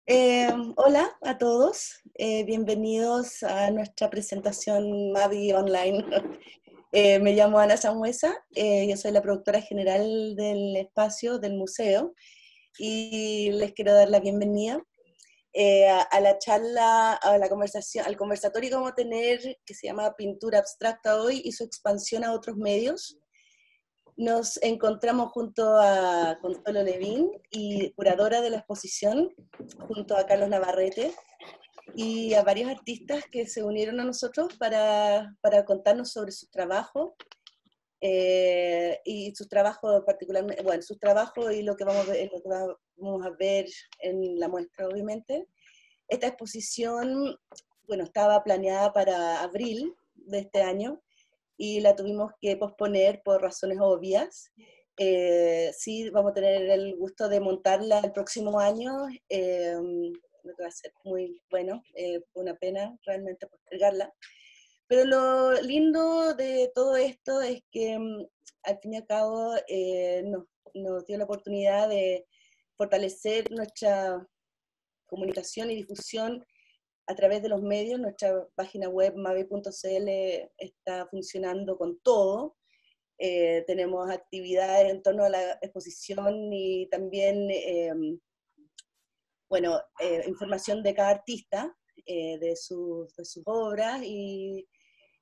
Hola a todos, bienvenidos a nuestra presentación Mavi Online. Me llamo Ana Sangüesa, yo soy la productora general del espacio del museo y les quiero dar la bienvenida a la charla, a la conversación, al conversatorio que vamos a tener que se llama Pintura Abstracta Hoy y su expansión a otros medios. Nos encontramos junto a Consuelo Levín, y curadora de la exposición, junto a Carlos Navarrete, y a varios artistas que se unieron a nosotros para contarnos sobre su trabajo, y sus trabajos particularmente, bueno, sus trabajos y lo que vamos a ver en la muestra, obviamente. Esta exposición, bueno, estaba planeada para abril de este año, y la tuvimos que posponer por razones obvias. Sí, vamos a tener el gusto de montarla el próximo año, lo que va a ser muy bueno, una pena realmente postergarla. Pero lo lindo de todo esto es que al fin y al cabo nos dio la oportunidad de fortalecer nuestra comunicación y difusión a través de los medios. Nuestra página web mavi.cl está funcionando con todo. Tenemos actividades en torno a la exposición y también, información de cada artista, de sus obras, y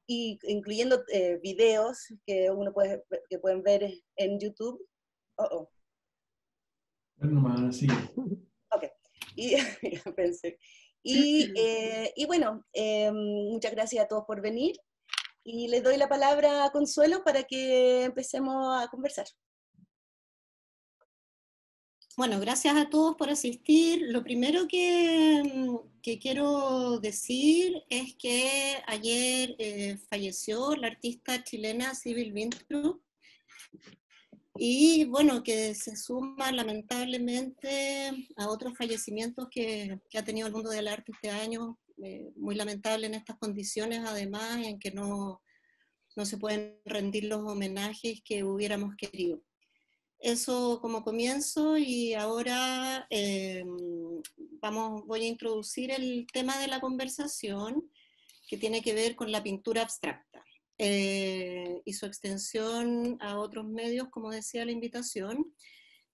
incluyendo videos que pueden ver en YouTube. Bueno, nomás, sí. Ok. Y, pensé. Y bueno, muchas gracias a todos por venir. Y les doy la palabra a Consuelo para que empecemos a conversar. Bueno, gracias a todos por asistir. Lo primero que quiero decir es que ayer falleció la artista chilena Sybil Winthrop, y bueno, que se suma lamentablemente a otros fallecimientos que ha tenido el mundo del arte este año, muy lamentable en estas condiciones, además en que no se pueden rendir los homenajes que hubiéramos querido. Eso como comienzo, y ahora voy a introducir el tema de la conversación, que tiene que ver con la pintura abstracta y su extensión a otros medios, como decía la invitación.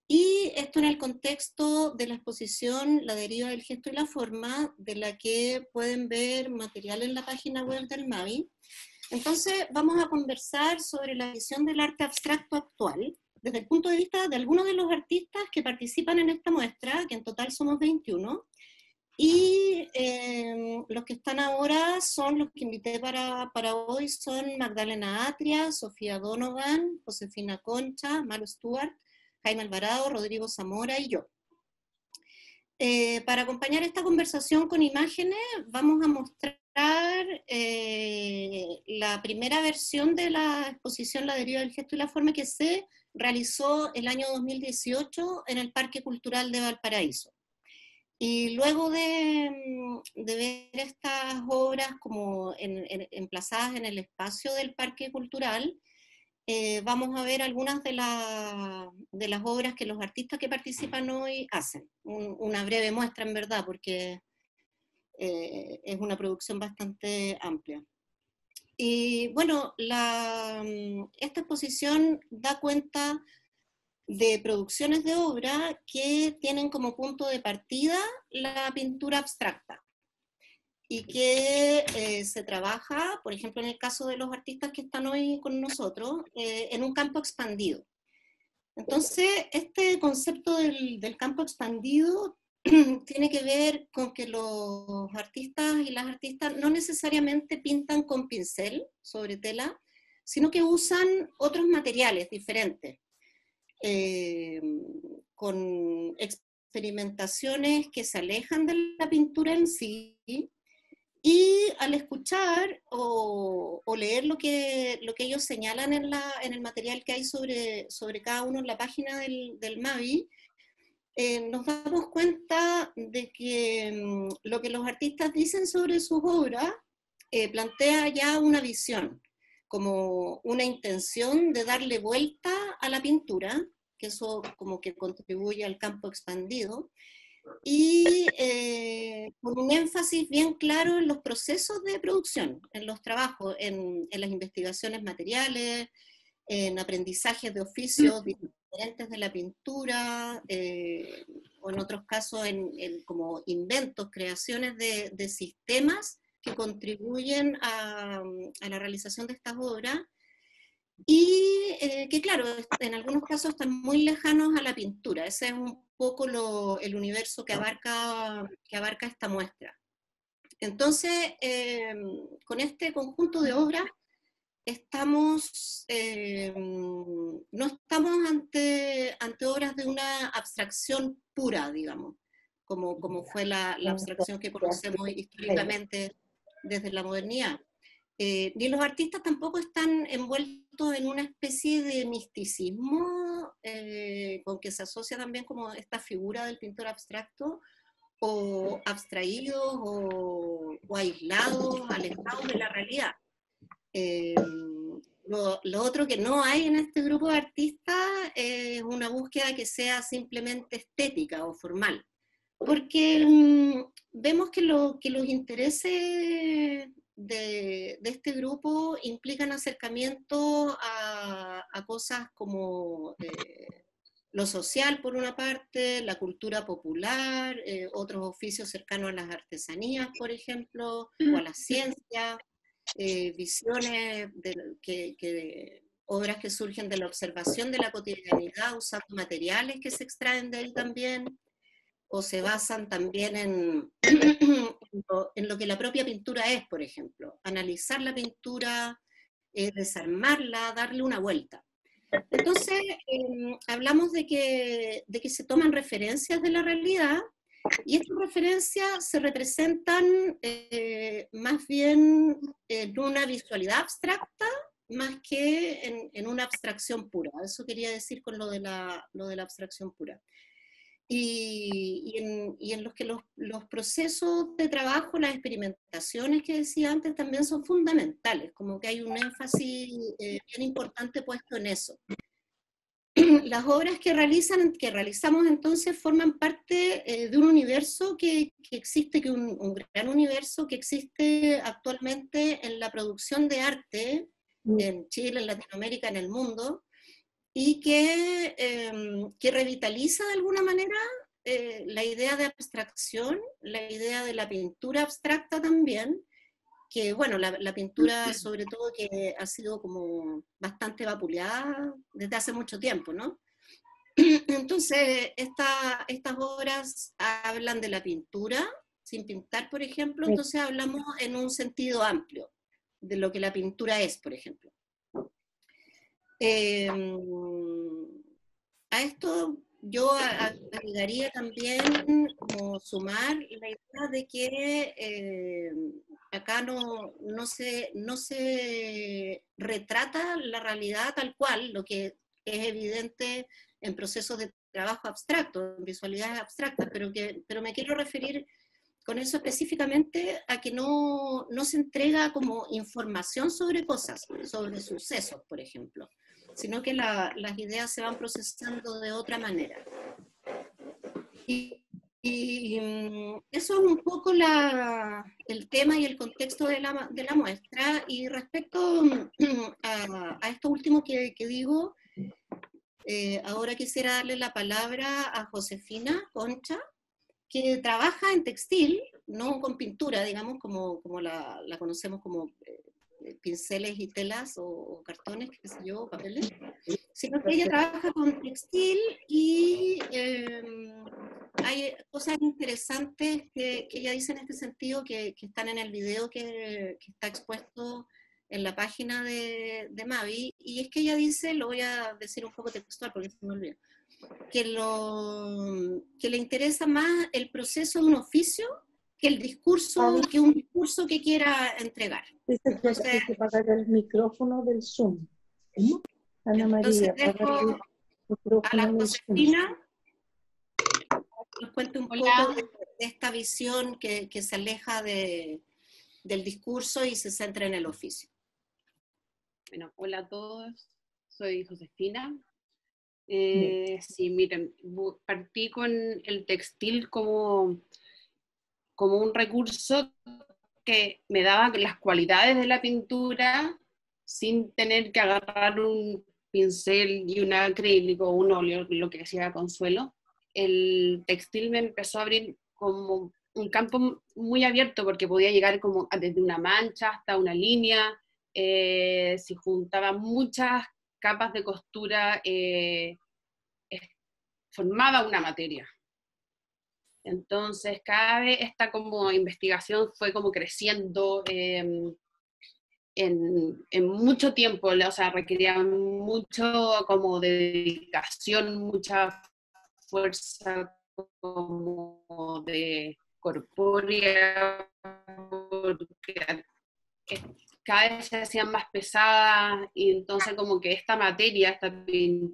Y esto en el contexto de la exposición La deriva del gesto y la forma, de la que pueden ver material en la página web del MAVI. Entonces vamos a conversar sobre la visión del arte abstracto actual, desde el punto de vista de algunos de los artistas que participan en esta muestra, que en total somos 21, y los que están ahora son los que invité para hoy, son Magdalena Atria, Sofía Donovan, Josefina Concha, Maru Stuart, Jaime Alvarado, Rodrigo Zamora y yo. Para acompañar esta conversación con imágenes, vamos a mostrar la primera versión de la exposición La deriva del gesto y la forma, que se realizó el año 2018 en el Parque Cultural de Valparaíso. Y luego de ver estas obras como emplazadas en el espacio del Parque Cultural, vamos a ver algunas de las obras que los artistas que participan hoy hacen. Una breve muestra, en verdad, porque es una producción bastante amplia. Y bueno, esta exposición da cuenta de producciones de obra que tienen como punto de partida la pintura abstracta, y que se trabaja, por ejemplo, en el caso de los artistas que están hoy con nosotros, en un campo expandido. Entonces, este concepto del campo expandido tiene que ver con que los artistas y las artistas no necesariamente pintan con pincel sobre tela, sino que usan otros materiales diferentes, con experimentaciones que se alejan de la pintura en sí, y al escuchar o leer lo que ellos señalan en el material que hay sobre cada uno en la página del MAVI, nos damos cuenta de que lo que los artistas dicen sobre sus obras plantea ya una visión, como una intención de darle vuelta a la pintura, que eso como que contribuye al campo expandido, y con un énfasis bien claro en los procesos de producción, en los trabajos, en las investigaciones materiales, en aprendizajes de oficios diferentes de la pintura, o en otros casos como inventos, creaciones de sistemas que contribuyen a la realización de estas obras, y que claro, en algunos casos están muy lejanos a la pintura. Ese es un poco el universo que abarca esta muestra. Entonces, con este conjunto de obras, no estamos ante obras de una abstracción pura, digamos, como fue la abstracción que conocemos históricamente desde la modernidad. Ni los artistas tampoco están envueltos en una especie de misticismo con que se asocia también como esta figura del pintor abstracto, o abstraídos o aislados, alejados de la realidad. Lo otro que no hay en este grupo de artistas es una búsqueda que sea simplemente estética o formal, porque vemos que los intereses de este grupo implican acercamiento a cosas como lo social, por una parte, la cultura popular, otros oficios cercanos a las artesanías, por ejemplo, o a la ciencia, visiones, obras que surgen de la observación de la cotidianidad, usando materiales que se extraen de ahí también, o se basan también en lo que la propia pintura es, por ejemplo, analizar la pintura, desarmarla, darle una vuelta. Entonces, hablamos de que se toman referencias de la realidad, y estas referencias se representan más bien en una visualidad abstracta, más que en una abstracción pura. Eso quería decir con lo de la abstracción pura. Y en los que los procesos de trabajo, las experimentaciones que decía antes, también son fundamentales, como que hay un énfasis bien importante puesto en eso. Las obras que realizamos entonces forman parte de un universo que existe, un gran universo que existe actualmente en la producción de arte en Chile, en Latinoamérica, en el mundo, y que revitaliza de alguna manera la idea de abstracción, la idea de la pintura abstracta también, que bueno, la pintura sobre todo que ha sido como bastante vapuleada desde hace mucho tiempo, ¿no? Entonces, estas obras hablan de la pintura, sin pintar, por ejemplo, entonces hablamos en un sentido amplio de lo que la pintura es, por ejemplo. A esto yo agregaría también como sumar la idea de que acá no se retrata la realidad tal cual, lo que es evidente en procesos de trabajo abstracto, en visualidades abstractas, pero me quiero referir con eso específicamente a que no se entrega como información sobre cosas, sobre sucesos, por ejemplo, sino que las ideas se van procesando de otra manera. Y eso es un poco el tema y el contexto de la muestra. Y respecto a esto último que digo, ahora quisiera darle la palabra a Josefina Concha, que trabaja en textil, no con pintura, digamos, como la conocemos como pinceles y telas o cartones, qué sé yo, papeles, sino que ella trabaja con textil y hay cosas interesantes que ella dice en este sentido que están en el video que está expuesto en la página de Mavi, y es que ella dice, lo voy a decir un poco textual porque se me olvida, que le interesa más el proceso de un oficio que un discurso que quiera entregar. Dice que hay que apagar el micrófono del Zoom. ¿Cómo? Ana María, dejo a la Josefina que nos cuente un poco de esta visión que se aleja del discurso y se centra en el oficio. Bueno, hola a todos, soy Josefina. Sí, miren, partí con el textil como un recurso que me daba las cualidades de la pintura sin tener que agarrar un pincel y un acrílico o un óleo, lo que decía Consuelo. El textil me empezó a abrir como un campo muy abierto porque podía llegar como desde una mancha hasta una línea, si juntaba muchas capas de costura, formaba una materia. Entonces, cada vez esta como investigación fue como creciendo en mucho tiempo, o sea, requería mucho como dedicación, mucha fuerza como de corpórea, porque cada vez se hacían más pesadas, y entonces como que esta materia, esta pintura,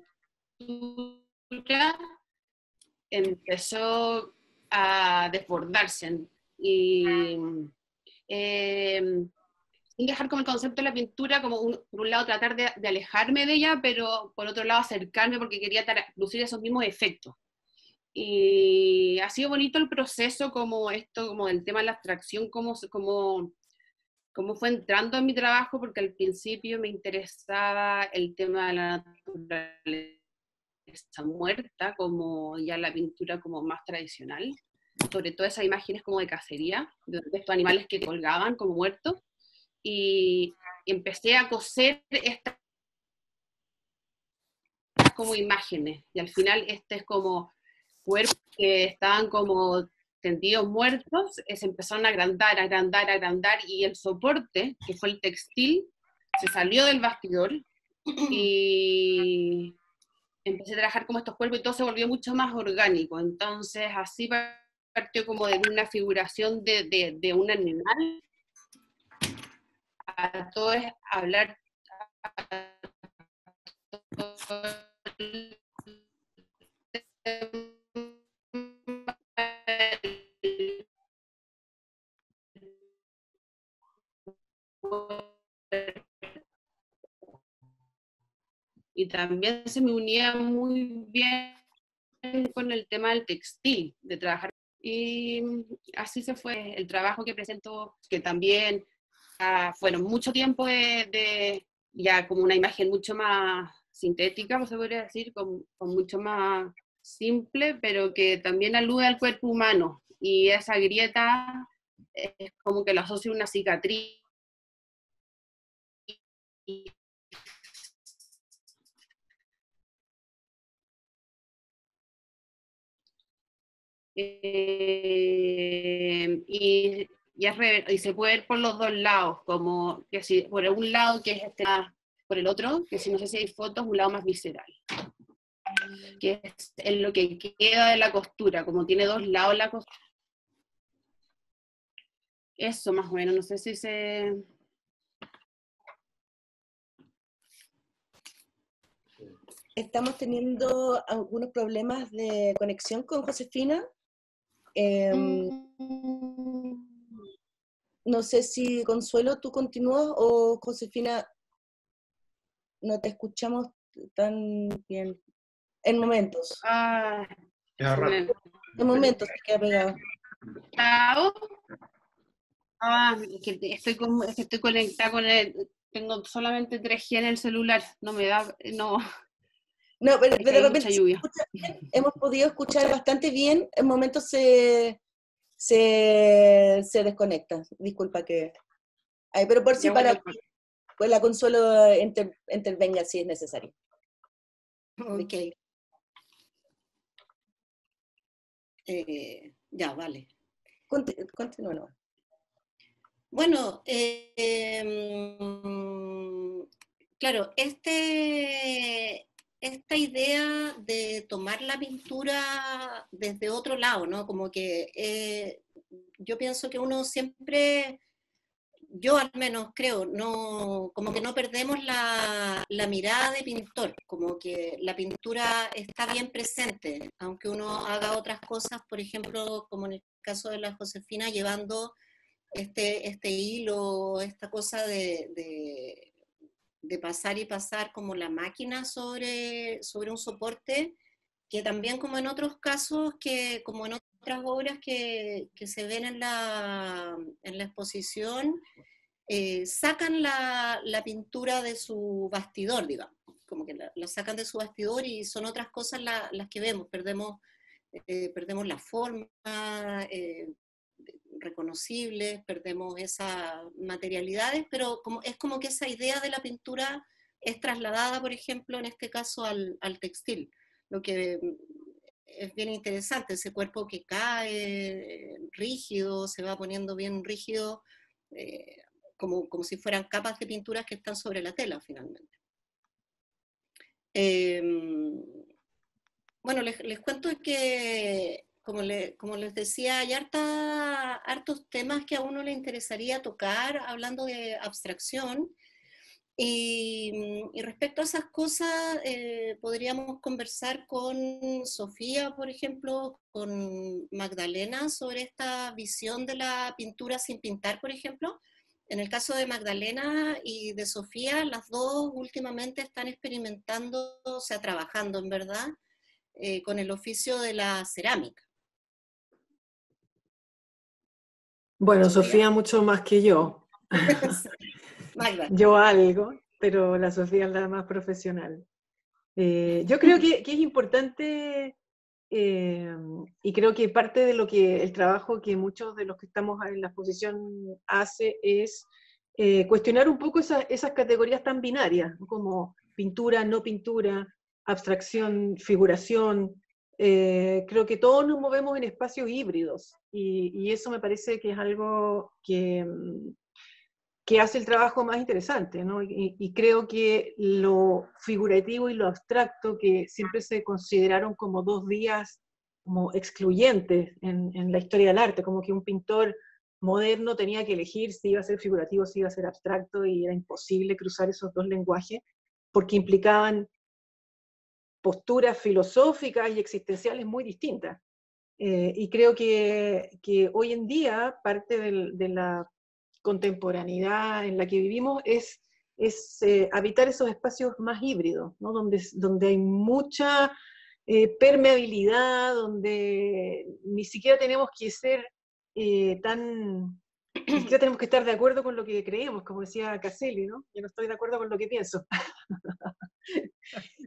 empezó a desbordarse y sin dejar como el concepto de la pintura, como por un lado tratar de alejarme de ella, pero por otro lado acercarme porque quería producir esos mismos efectos. Y ha sido bonito el proceso, como esto, como el tema de la abstracción, como fue entrando en mi trabajo, porque al principio me interesaba el tema de la naturaleza muerta, como ya la pintura como más tradicional, sobre todo esas imágenes como de cacería, de estos animales que colgaban como muertos, y empecé a coser estas como imágenes, y al final este es como cuerpos que estaban como tendidos muertos, se empezaron a agrandar, agrandar, agrandar, y el soporte, que fue el textil, se salió del bastidor, y empecé a trabajar como estos cuerpos y todo se volvió mucho más orgánico. Entonces así partió como de una figuración de un animal a todo es hablar y también se me unía muy bien con el tema del textil, de trabajar. Y así se fue el trabajo que presento, que también fueron mucho tiempo ya como una imagen mucho más sintética, pues se podría decir, con mucho más simple, pero que también alude al cuerpo humano. Y esa grieta es como que lo asocio a una cicatriz. Y se puede ver por los dos lados, como que si por un lado que es por el otro, que si no sé si hay fotos, un lado más visceral, que es en lo que queda de la costura, como tiene dos lados la costura. Eso más o menos, no sé si se... Estamos teniendo algunos problemas de conexión con Josefina. No sé si Consuelo tú continúas o Josefina no te escuchamos tan bien. En momentos. En momentos te queda pegado. Es que estoy conectada con tengo solamente 3G en el celular, no me da, no. No, pero de repente mucha lluvia. Hemos podido escuchar bastante bien, en momentos se desconecta. Disculpa que... Ay, pero por si para pues la Consuelo intervenga si es necesario. Ok. Ya, vale. Continúa. Bueno, claro, esta idea de tomar la pintura desde otro lado, ¿no? Como que yo pienso que uno siempre, yo al menos creo, no, como que no perdemos la mirada de pintor, como que la pintura está bien presente, aunque uno haga otras cosas, por ejemplo, como en el caso de la Josefina, llevando este hilo, esta cosa de pasar y pasar como la máquina sobre un soporte, que también como en otros casos, como en otras obras que se ven en la exposición, sacan la pintura de su bastidor, digamos, como que la sacan de su bastidor y son otras cosas las que vemos, perdemos la forma, reconocibles, perdemos esas materialidades, pero es como que esa idea de la pintura es trasladada, por ejemplo, en este caso al textil, lo que es bien interesante, ese cuerpo que cae rígido, se va poniendo bien rígido, como si fueran capas de pinturas que están sobre la tela finalmente. Bueno, les cuento que, como les decía, hay hartos temas que a uno le interesaría tocar hablando de abstracción. Y respecto a esas cosas, podríamos conversar con Sofía, por ejemplo, con Magdalena, sobre esta visión de la pintura sin pintar, por ejemplo. En el caso de Magdalena y de Sofía, las dos últimamente están experimentando, o sea, trabajando en verdad, con el oficio de la cerámica. Bueno, Sofía mucho más que yo. Magda. Yo algo, pero la Sofía es la más profesional. Yo creo que es importante, y creo que parte de el trabajo que muchos de los que estamos en la exposición hace es cuestionar un poco esas categorías tan binarias, ¿no? Como pintura, no pintura, abstracción, figuración. Creo que todos nos movemos en espacios híbridos, y eso me parece que es algo que hace el trabajo más interesante, ¿no? Y creo que lo figurativo y lo abstracto, que siempre se consideraron como dos vías como excluyentes en la historia del arte, como que un pintor moderno tenía que elegir si iba a ser figurativo, si iba a ser abstracto, y era imposible cruzar esos dos lenguajes, porque implicaban posturas filosóficas y existenciales muy distintas. Y creo que hoy en día parte de la contemporaneidad en la que vivimos es habitar esos espacios más híbridos, ¿no? donde hay mucha permeabilidad, donde ni siquiera tenemos que ser ni siquiera tenemos que estar de acuerdo con lo que creemos, como decía Caselli, ¿no? Yo no estoy de acuerdo con lo que pienso.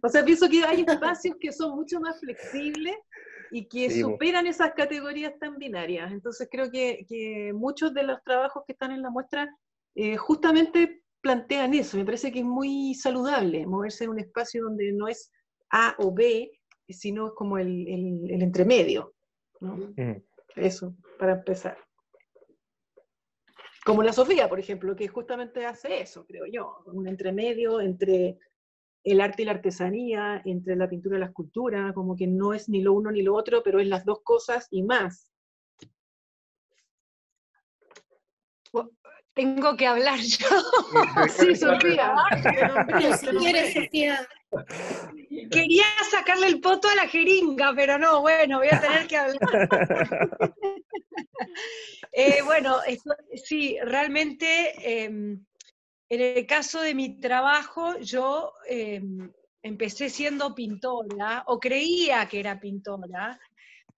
O sea, pienso que hay espacios que son mucho más flexibles y que superan esas categorías tan binarias. Entonces creo que muchos de los trabajos que están en la muestra justamente plantean eso. Me parece que es muy saludable moverse en un espacio donde no es A o B, sino es como el entremedio, ¿no? Eso, para empezar. Como la Sofía, por ejemplo, que justamente hace eso, creo yo, un entremedio entre el arte y la artesanía, entre la pintura y la escultura, como que no es ni lo uno ni lo otro, pero es las dos cosas y más. Tengo que hablar yo. Sí, Sofía. Si quieres, Sofía. Quería sacarle el poto a la jeringa, pero no, bueno, voy a tener que hablar. Bueno, sí, realmente, en el caso de mi trabajo, yo empecé siendo pintora, o creía que era pintora,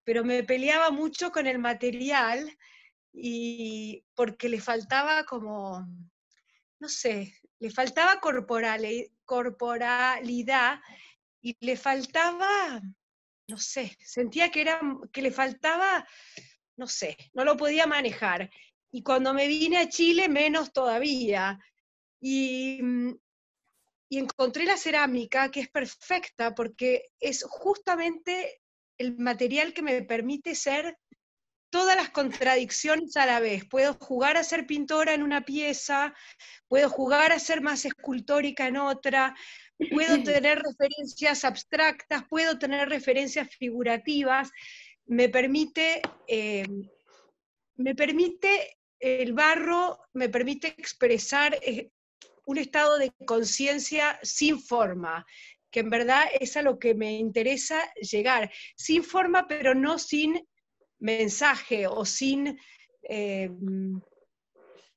pero me peleaba mucho con el material, y porque le faltaba como, no sé, le faltaba corporalidad, y le faltaba, no sé, sentía que le faltaba, no sé, no lo podía manejar. Y cuando me vine a Chile, menos todavía. Y encontré la cerámica, que es perfecta, porque es justamente el material que me permite ser todas las contradicciones a la vez. Puedo jugar a ser pintora en una pieza, puedo jugar a ser más escultórica en otra, puedo tener referencias abstractas, puedo tener referencias figurativas, me permite el barro, me permite expresar un estado de conciencia sin forma, que en verdad es a lo que me interesa llegar, sin forma, pero no sin mensaje, o sin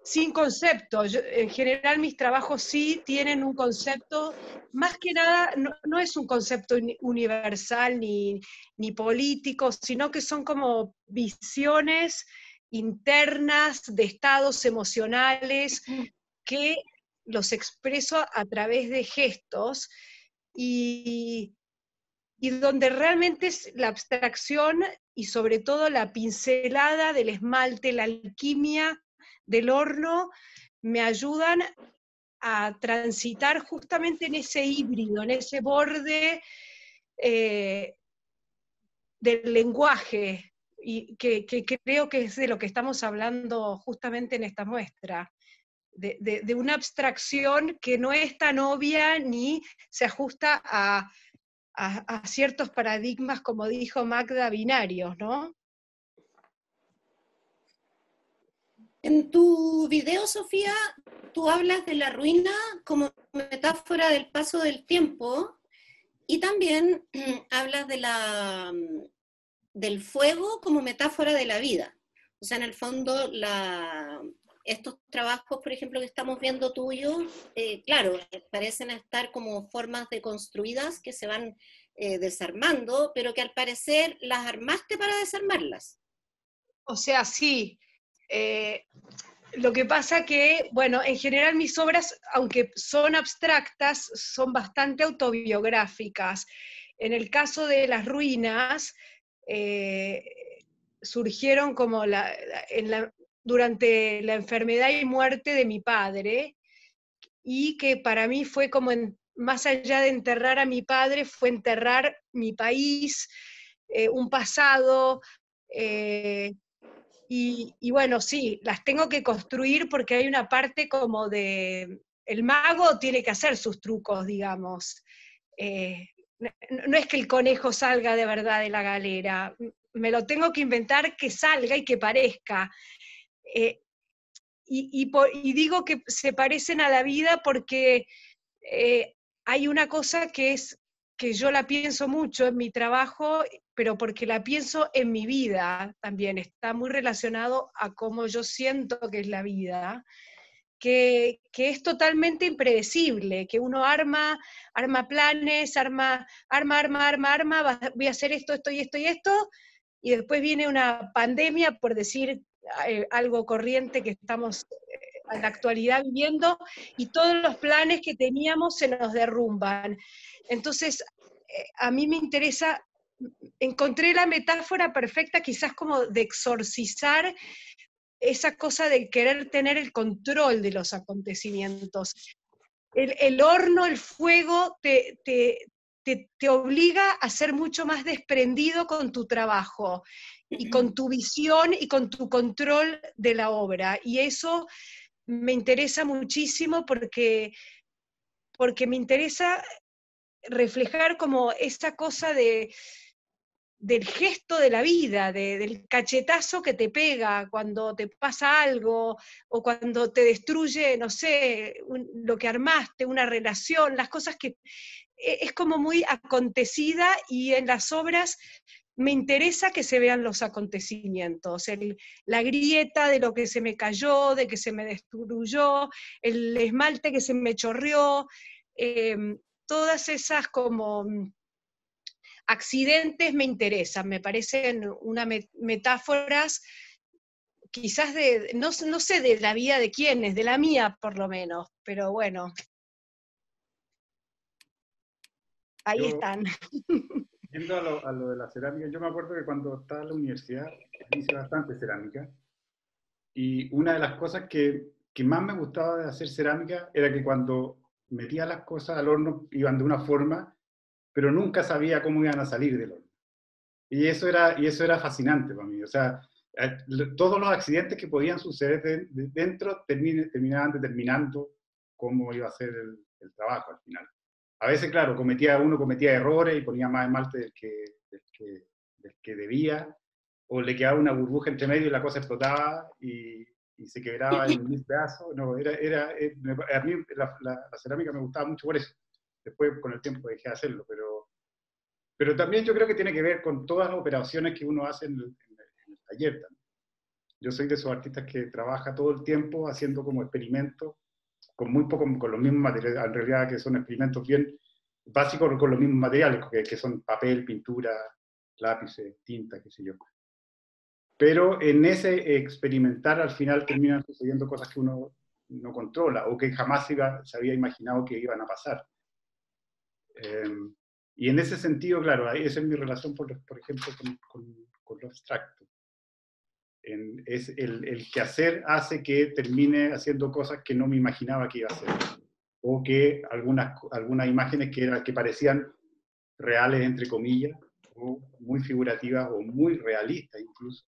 sin concepto. En general mis trabajos sí tienen un concepto, más que nada no es un concepto universal ni político, sino que son como visiones internas de estados emocionales que los expreso a través de gestos y donde realmente es la abstracción y sobre todo la pincelada del esmalte, la alquimia del horno, me ayudan a transitar justamente en ese híbrido, en ese borde del lenguaje, y que creo que es de lo que estamos hablando justamente en esta muestra. De una abstracción que no es tan obvia ni se ajusta a ciertos paradigmas, como dijo Magda, binarios, ¿no? En tu video, Sofía, tú hablas de la ruina como metáfora del paso del tiempo y también hablas de del fuego como metáfora de la vida. O sea, en el fondo, estos trabajos, por ejemplo, que estamos viendo tuyos, claro, parecen estar como formas deconstruidas que se van desarmando, pero que al parecer las armaste para desarmarlas. O sea, sí. Lo que pasa que, bueno, en general mis obras, aunque son abstractas, son bastante autobiográficas. En el caso de Las Ruinas, surgieron como durante la enfermedad y muerte de mi padre, y que para mí fue como, más allá de enterrar a mi padre, fue enterrar mi país, un pasado, y bueno, sí, las tengo que construir porque hay una parte como de, el mago tiene que hacer sus trucos, digamos. No es que el conejo salga de verdad de la galera, me lo tengo que inventar que salga y que parezca. Y digo que se parecen a la vida porque hay una cosa que yo la pienso mucho en mi trabajo, pero porque la pienso en mi vida también, está muy relacionado a cómo yo siento que es la vida, que es totalmente impredecible, que uno arma planes, arma, voy a hacer esto, esto y esto y esto, y después viene una pandemia, por decir algo corriente que estamos en la actualidad viviendo, y todos los planes que teníamos se nos derrumban. Entonces, a mí me interesa, encontré la metáfora perfecta quizás como de exorcizar esa cosa de querer tener el control de los acontecimientos. El horno, el fuego, te obliga a ser mucho más desprendido con tu trabajo, y con tu visión y con tu control de la obra. Y eso me interesa muchísimo porque me interesa reflejar como esa cosa del gesto de la vida, del cachetazo que te pega cuando te pasa algo, o cuando te destruye, no sé, lo que armaste, una relación, las cosas que es como muy acontecida, y en las obras me interesa que se vean los acontecimientos, la grieta de lo que se me cayó, de que se me destruyó, el esmalte que se me chorreó, todas esas como accidentes me interesan, me parecen unas metáforas quizás no sé de la vida de quiénes, de la mía por lo menos, pero bueno, ahí están. Yendo a lo de la cerámica, yo me acuerdo que cuando estaba en la universidad hice bastante cerámica, y una de las cosas que más me gustaba de hacer cerámica era que cuando metía las cosas al horno iban de una forma, pero nunca sabía cómo iban a salir del horno. Y eso era fascinante para mí. O sea, todos los accidentes que podían suceder dentro terminaban determinando cómo iba a ser el trabajo al final. A veces, claro, uno cometía errores y ponía más esmalte del que debía, o le quedaba una burbuja entre medio y la cosa explotaba y se quebraba en mil pedazos. No, a mí la cerámica me gustaba mucho por eso. Después, con el tiempo, dejé de hacerlo, pero también yo creo que tiene que ver con todas las operaciones que uno hace en el taller también. Yo soy de esos artistas que trabaja todo el tiempo haciendo como experimentos, con muy poco, con los mismos materiales, en realidad que son experimentos bien básicos con los mismos materiales, que son papel, pintura, lápices, tinta, qué sé yo. Pero en ese experimentar al final terminan sucediendo cosas que uno no controla o que jamás se había imaginado que iban a pasar. Y en ese sentido, claro, esa es mi relación, por ejemplo, con lo abstracto. Es el quehacer hace que termine haciendo cosas que no me imaginaba que iba a hacer. O que algunas imágenes que parecían reales, entre comillas, o muy figurativas o muy realistas incluso,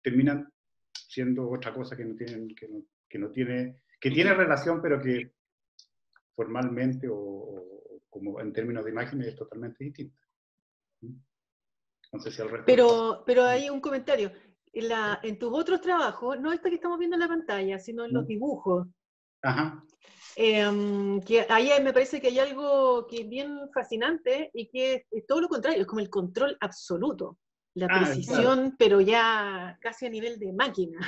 terminan siendo otra cosa que tiene relación, pero que formalmente o como en términos de imágenes es totalmente distinta. No sé si al resto... Pero hay un comentario. En tus otros trabajos, no esta que estamos viendo en la pantalla, sino en los dibujos, Ajá. que ahí me parece que hay algo que es bien fascinante y que es todo lo contrario, es como el control absoluto, la precisión, claro. pero ya casi a nivel de máquina.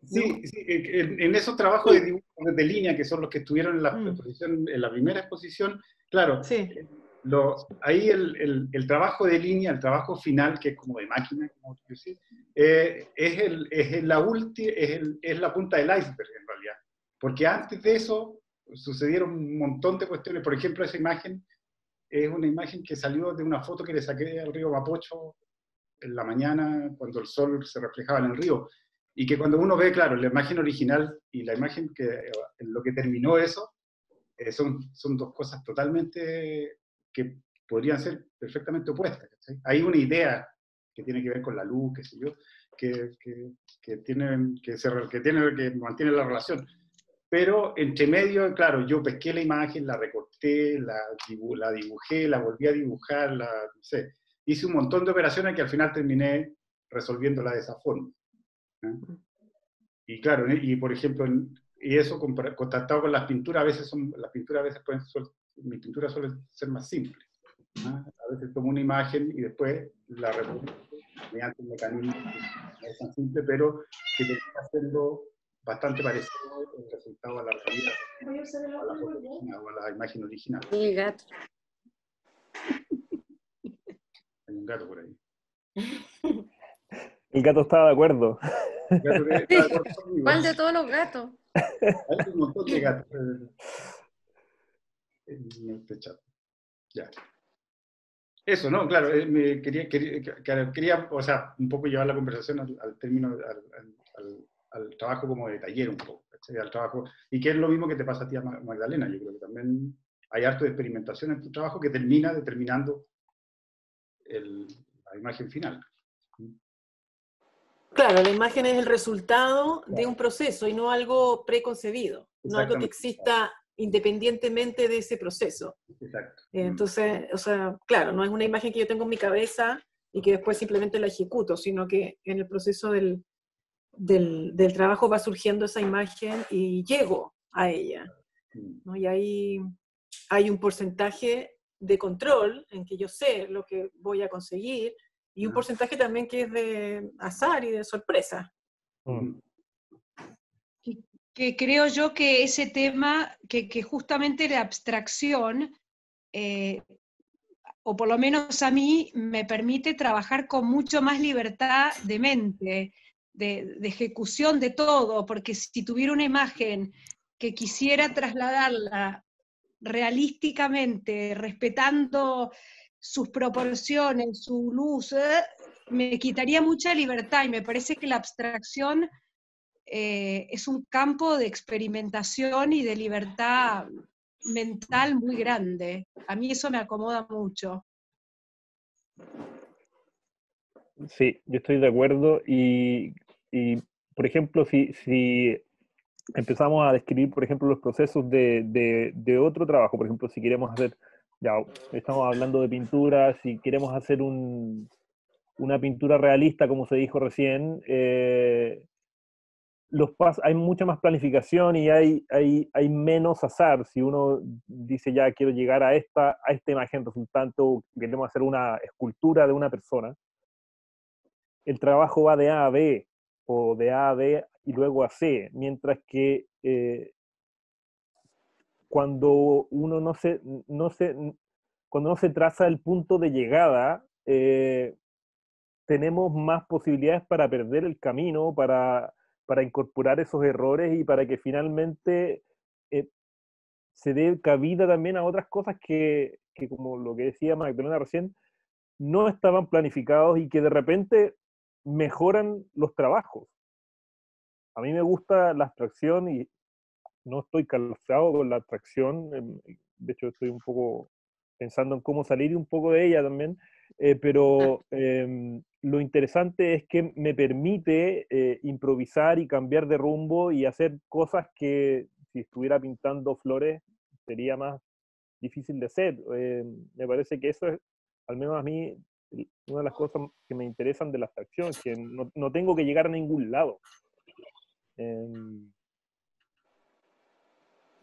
Sí, ¿no? sí, en esos trabajos de dibujos de línea, que son los que estuvieron en la exposición, en la primera exposición, claro, sí. Ahí el trabajo de línea, el trabajo final, que es como de máquina, como tú decís, es la punta del iceberg en realidad. Porque antes de eso sucedieron un montón de cuestiones. Por ejemplo, esa imagen es una imagen que salió de una foto que le saqué al río Mapocho en la mañana, cuando el sol se reflejaba en el río. Y que cuando uno ve, claro, la imagen original y la imagen en lo que terminó eso, son dos cosas totalmente que podrían ser perfectamente opuestas. ¿Sí? Hay una idea que tiene que ver con la luz, qué sé yo, que mantiene la relación. Pero entre medio, claro, yo pesqué la imagen, la recorté, la dibujé, la volví a dibujar, no sé. Hice un montón de operaciones que al final terminé resolviéndola de esa forma. ¿Eh? Y claro, y por ejemplo, y eso contrastado con las pinturas, mis pinturas suelen ser más simples. ¿Ah? A veces tomo una imagen y después la reproduzco mediante un mecanismo que no es tan simple, pero que termina siendo bastante parecido el resultado a la realidad, a la foto original o a la imagen original. El gato. Hay un gato por ahí. El gato estaba de acuerdo. ¿Cuál de todos los gatos? Hay un montón de gatos en este chat. Ya. Eso, ¿no? Claro, quería, o sea, un poco llevar la conversación al término, al trabajo como de taller un poco, ¿sí? Al trabajo, y que es lo mismo que te pasa a ti, Magdalena. Yo creo que también hay harto de experimentación en tu trabajo que termina determinando la imagen final. Claro, la imagen es el resultado de un proceso y no algo preconcebido, no algo que exista independientemente de ese proceso. Exacto. Entonces, o sea, claro, no es una imagen que yo tengo en mi cabeza y que después simplemente la ejecuto, sino que en el proceso del trabajo va surgiendo esa imagen y llego a ella, ¿no? Y ahí hay un porcentaje de control en que yo sé lo que voy a conseguir y un porcentaje también que es de azar y de sorpresa. Que creo yo que ese tema, que justamente la abstracción, o por lo menos a mí, me permite trabajar con mucho más libertad de mente, de ejecución de todo, porque si tuviera una imagen que quisiera trasladarla realísticamente, respetando sus proporciones, su luz, me quitaría mucha libertad, y me parece que la abstracción es un campo de experimentación y de libertad mental muy grande. A mí eso me acomoda mucho. Sí, yo estoy de acuerdo y por ejemplo, si empezamos a describir, por ejemplo, los procesos de otro trabajo, por ejemplo, si queremos hacer, ya estamos hablando de pintura, si queremos hacer una pintura realista, como se dijo recién, hay mucha más planificación y hay menos azar. Si uno dice ya quiero llegar a esta imagen resultante o queremos hacer una escultura de una persona, el trabajo va de A a B, o de A a B y luego a C, mientras que cuando uno cuando no se traza el punto de llegada, tenemos más posibilidades para perder el camino, para incorporar esos errores y para que finalmente se dé cabida también a otras cosas que, como lo que decía Magdalena recién, no estaban planificados y que de repente mejoran los trabajos. A mí me gusta la abstracción y no estoy calzado con la abstracción, de hecho estoy un poco pensando en cómo salir un poco de ella también, pero lo interesante es que me permite improvisar y cambiar de rumbo y hacer cosas que si estuviera pintando flores sería más difícil de hacer. Me parece que eso es, al menos a mí, una de las cosas que me interesan de la abstracción, que no tengo que llegar a ningún lado.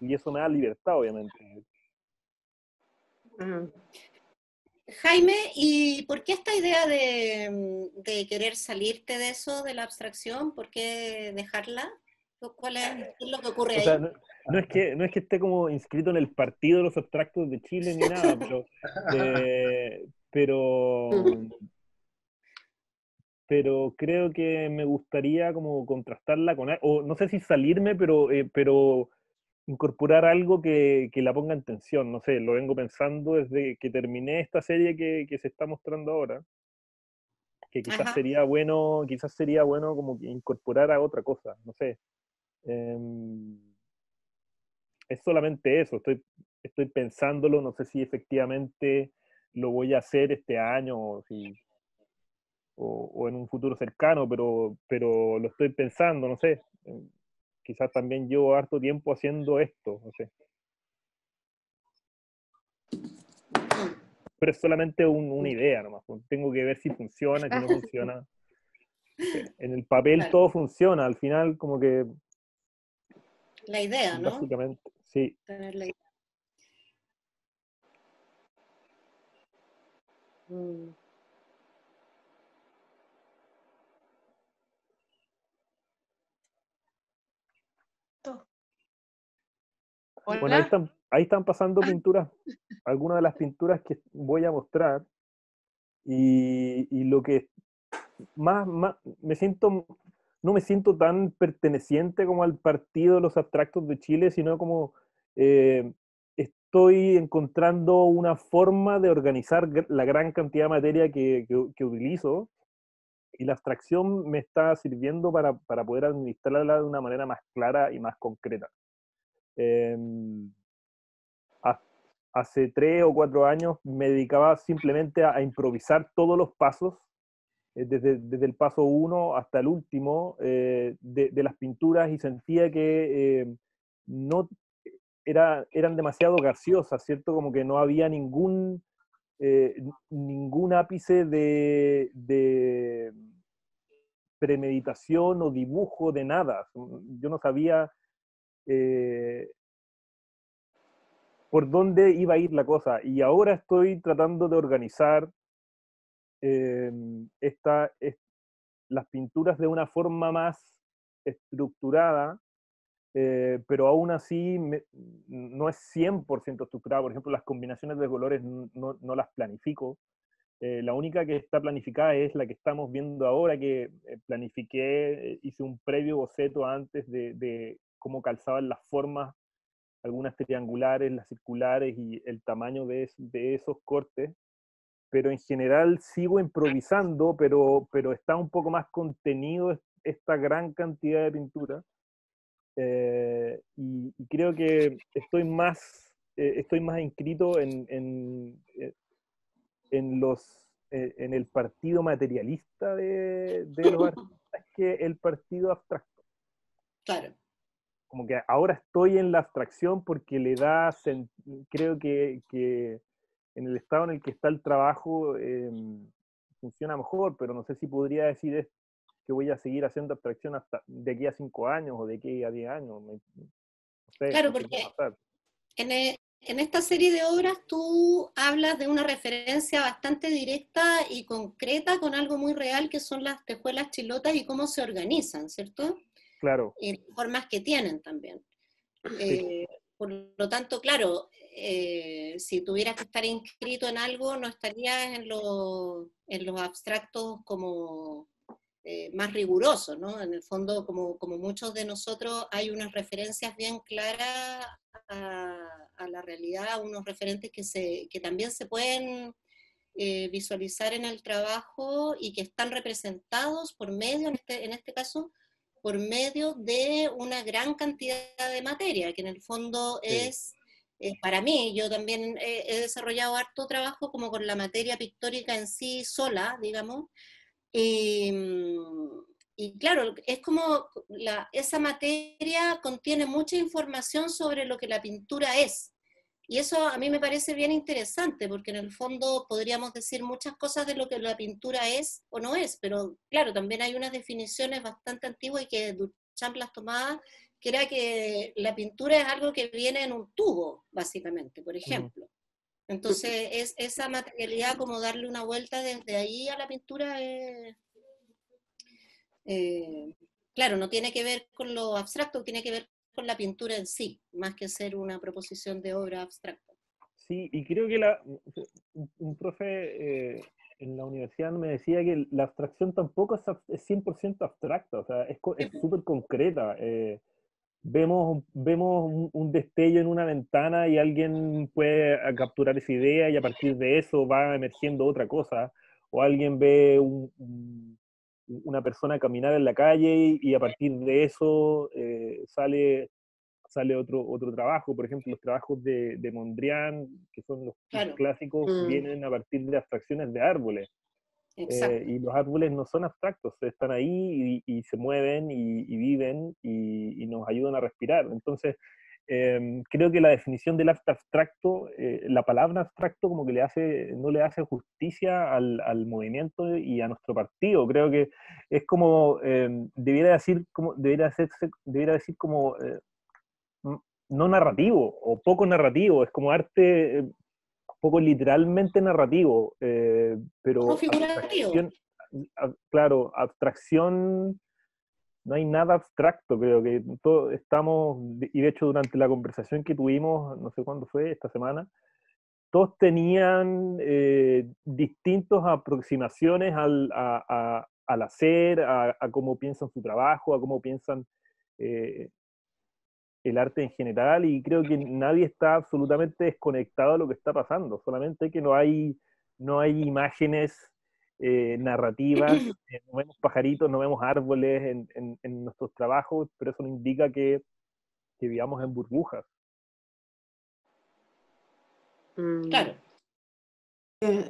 Y eso me da libertad, obviamente. Jaime, ¿y por qué esta idea de querer salirte de eso, de la abstracción? ¿Por qué dejarla? ¿Cuál es lo que ocurre O sea, ahí? no es que esté como inscrito en el Partido de los Abstractos de Chile ni nada, pero, pero creo que me gustaría como contrastarla con o no sé si salirme, pero incorporar algo que la ponga en tensión. No sé, lo vengo pensando desde que terminé esta serie que se está mostrando ahora, que Ajá. quizás sería bueno como que incorporar a otra cosa, no sé. Es solamente eso, estoy pensándolo, no sé si efectivamente lo voy a hacer este año o en un futuro cercano, pero lo estoy pensando, no sé. Quizás también llevo harto tiempo haciendo esto, no sé. Pero es solamente una idea nomás, pues. Tengo que ver si funciona, si no funciona. En el papel Claro, todo funciona, al final como que la idea, ¿no? básicamente, sí. Tener la idea. Mm. Bueno, Hola. ahí están pasando pinturas, algunas de las pinturas que voy a mostrar y lo que más no me siento tan perteneciente como al Partido de los Abstractos de Chile, sino como estoy encontrando una forma de organizar la gran cantidad de materia que utilizo y la abstracción me está sirviendo para poder administrarla de una manera más clara y más concreta. Eh, Hace 3 o 4 años me dedicaba simplemente a improvisar todos los pasos desde el paso 1 hasta el último de las pinturas y sentía que no eran demasiado gaseosas, ¿cierto? Como que no había ningún ápice de premeditación o dibujo de nada. Yo no sabía por dónde iba a ir la cosa y ahora estoy tratando de organizar eh, las pinturas de una forma más estructurada, pero aún así no es 100% estructurada. Por ejemplo, las combinaciones de colores no las planifico. La única que está planificada es la que estamos viendo ahora, que planifiqué, hice un previo boceto antes de cómo calzaban las formas, algunas triangulares, las circulares y el tamaño de esos cortes, pero en general sigo improvisando, pero está un poco más contenido esta gran cantidad de pintura. Y creo que estoy más inscrito en el partido materialista de los artistas que el partido abstracto. Claro. Como que ahora estoy en la abstracción porque creo que en el estado en el que está el trabajo funciona mejor, pero no sé si podría decir que voy a seguir haciendo abstracción hasta de aquí a 5 años o de aquí a 10 años. No sé, Claro, no sé qué va a porque pasar. en esta serie de obras tú hablas de una referencia bastante directa y concreta con algo muy real que son las tejuelas chilotas y cómo se organizan, ¿cierto? Claro. Y las formas que tienen también. Sí. Por lo tanto, claro, si tuvieras que estar inscrito en algo, no estarías en los abstractos como más rigurosos, ¿no? En el fondo, como muchos de nosotros, hay unas referencias bien claras a la realidad, unos referentes que también se pueden visualizar en el trabajo y que están representados por medio, en este caso, por medio de una gran cantidad de materia, que en el fondo es, para mí, yo también he desarrollado harto trabajo como con la materia pictórica en sí sola, digamos, y claro, es como esa materia contiene mucha información sobre lo que la pintura es. Y eso a mí me parece bien interesante, porque en el fondo podríamos decir muchas cosas de lo que la pintura es o no es, pero claro, también hay unas definiciones bastante antiguas y que Duchamp las tomaba, que era que la pintura es algo que viene en un tubo, básicamente, por ejemplo. Entonces, esa materialidad, como darle una vuelta desde ahí a la pintura, claro, no tiene que ver con lo abstracto, tiene que ver con la pintura en sí, más que ser una proposición de obra abstracta. Sí, y creo que un profe en la universidad me decía que la abstracción tampoco es 100% abstracta, o sea, es súper concreta. Vemos un destello en una ventana y alguien puede capturar esa idea y a partir de eso va emergiendo otra cosa, o alguien ve una persona caminar en la calle y a partir de eso sale otro trabajo. Por ejemplo, los trabajos de Mondrian, que son los Claro. clásicos, vienen a partir de abstracciones de árboles. Y los árboles no son abstractos, están ahí y se mueven y viven y nos ayudan a respirar. Entonces, creo que la definición del arte abstracto, la palabra abstracto como que no le hace justicia al movimiento y a nuestro partido. Creo que es como, debiera decir como no narrativo o poco narrativo, es como arte poco literalmente narrativo, pero Como figurativo. Claro, abstracción, no hay nada abstracto, creo que todos estamos, y de hecho durante la conversación que tuvimos, no sé cuándo fue, esta semana, todos tenían distintas aproximaciones al hacer, a cómo piensan su trabajo, a cómo piensan el arte en general, y creo que nadie está absolutamente desconectado de lo que está pasando, solamente que no hay imágenes narrativas, no vemos pajaritos, no vemos árboles en nuestros trabajos, pero eso no indica que vivamos en burbujas. Claro.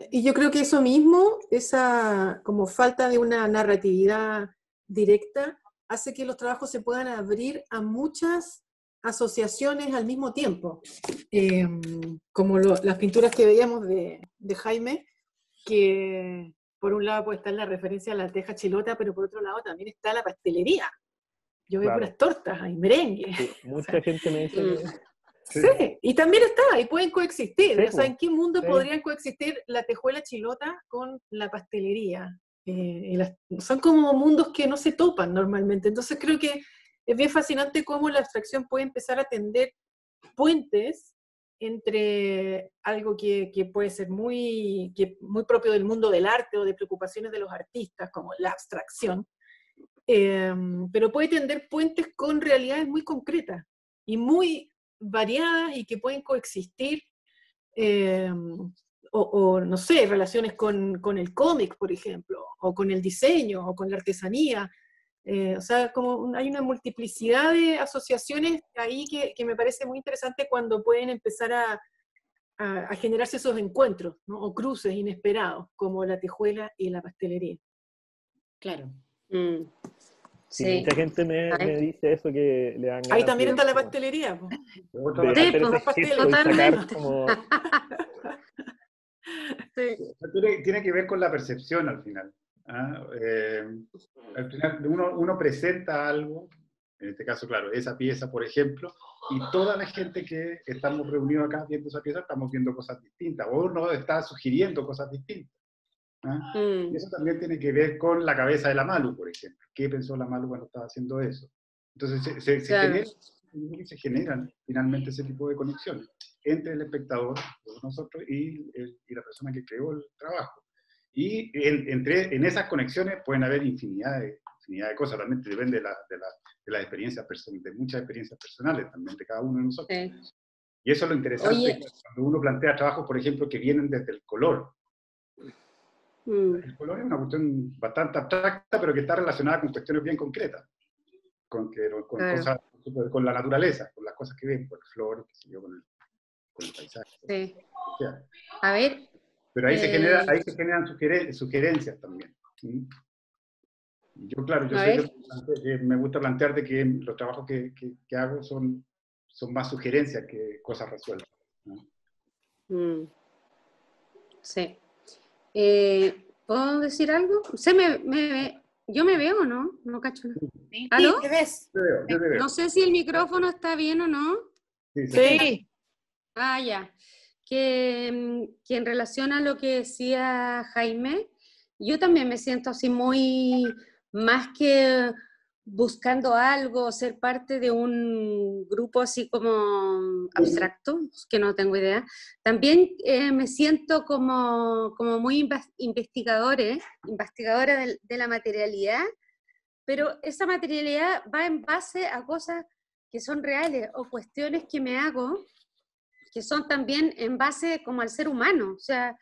Y yo creo que eso mismo, esa como falta de una narratividad directa, hace que los trabajos se puedan abrir a muchas asociaciones al mismo tiempo. Como las pinturas que veíamos de Jaime, que por un lado puede estar la referencia a la teja chilota, pero por otro lado también está la pastelería. Yo veo puras tortas, hay merengue. Sí, mucha gente me dice Sí, y también está, y pueden coexistir. Sí, o sea, ¿en qué mundo sí. podrían coexistir la tejuela chilota con la pastelería? Son como mundos que no se topan normalmente. Entonces creo que es bien fascinante cómo la abstracción puede empezar a tender puentes entre algo que puede ser muy propio del mundo del arte o de preocupaciones de los artistas, como la abstracción, pero puede tender puentes con realidades muy concretas y muy variadas y que pueden coexistir, o no sé, relaciones con el cómic, por ejemplo, o con el diseño, o con la artesanía. O sea, como hay una multiplicidad de asociaciones ahí que me parece muy interesante cuando pueden empezar a generarse esos encuentros, ¿no? O cruces inesperados, como la tejuela y la pastelería. Claro. Sí, Sí. mucha gente me dice eso, que le dan ganas. Ahí también de- está la pastelería. de Sí, hacer pues, ese gesto y totalmente. sacar como... Sí. Tiene que ver con la percepción al final. ¿Ah? Al final uno presenta algo, en este caso, claro, esa pieza, por ejemplo, y toda la gente que estamos reunidos acá viendo esa pieza estamos viendo cosas distintas, o uno está sugiriendo cosas distintas. ¿Ah? Y eso también tiene que ver con la cabeza de la Malu, por ejemplo. ¿Qué pensó la Malu cuando estaba haendo eso? Entonces se generan finalmente ese tipo de conexiones entre el espectador, nosotros, y la persona que creó el trabajo. Y en esas conexiones pueden haber infinidad de cosas, realmente depende de las experiencias personales, de muchas experiencias personales también de cada uno de nosotros. Sí. Y eso es lo interesante. Oye. Cuando uno plantea trabajos, por ejemplo, que vienen desde el color. El color es una cuestión bastante abstracta, pero que está relacionada con cuestiones bien concretas, con cosas, con la naturaleza, con las cosas que ven, con las flores, qué sé yo, con el paisaje. Sí. O sea, A ver. pero ahí se generan sugerencias también. ¿Sí? Yo, claro, yo sé que me gusta plantear de que los trabajos que hago son más sugerencias que cosas resueltas, ¿no? Sí. ¿Puedo decir algo? ¿Yo me veo o no? No cacho nada. Sí, ¿Aló? te ves. Yo te veo. No sé si el micrófono está bien o no. Sí. Ah, ya. Que en relación a lo que decía Jaime, yo también me siento así muy, más que buscando algo, ser parte de un grupo así como abstracto, que no tengo idea. También me siento como muy investigadora de la materialidad, pero esa materialidad va en base a cosas que son reales o cuestiones que me hago, que son también en base como al ser humano, o sea,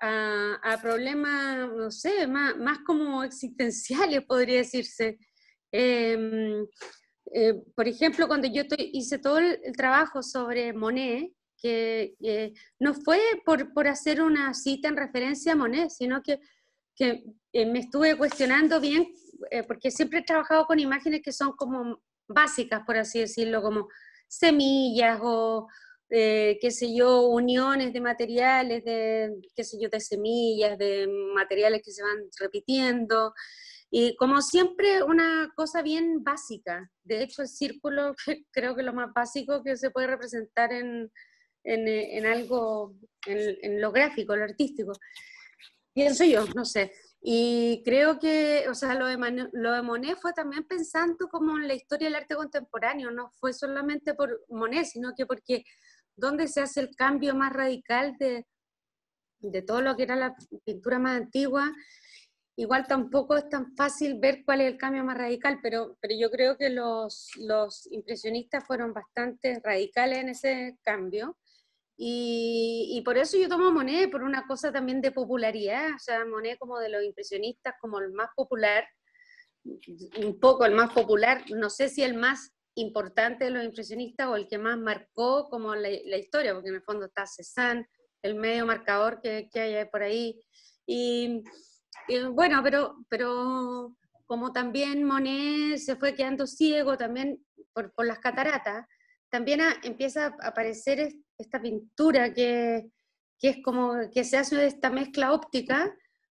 a problemas, no sé, más como existenciales, podría decirse. Por ejemplo, cuando yo hice todo el trabajo sobre Monet, que no fue por hacer una cita en referencia a Monet, sino que me estuve cuestionando bien, porque siempre he trabajado con imágenes que son como básicas, por así decirlo, como semillas o, qué sé yo, uniones de materiales, qué sé yo, de semillas, de materiales que se van repitiendo, y como siempre una cosa bien básica. De hecho, el círculo creo que es lo más básico que se puede representar en algo, en lo gráfico, lo artístico. Pienso yo, no sé. Y creo que, o sea, lo de Monet fue también pensando como en la historia del arte contemporáneo, no fue solamente por Monet, sino que porque donde se hace el cambio más radical de todo lo que era la pintura más antigua, igual tampoco es tan fácil ver cuál es el cambio más radical, pero yo creo que los impresionistas fueron bastante radicales en ese cambio. Y por eso yo tomo a Monet, por una cosa también de popularidad, o sea, Monet como de los impresionistas, como el más popular, un poco el más popular, no sé si el más importante de los impresionistas o el que más marcó como la historia, porque en el fondo está Cézanne, el medio marcador que hay por ahí, y bueno, pero como también Monet se fue quedando ciego también por las cataratas, también empieza a aparecer esta pintura que es como que se hace esta mezcla óptica,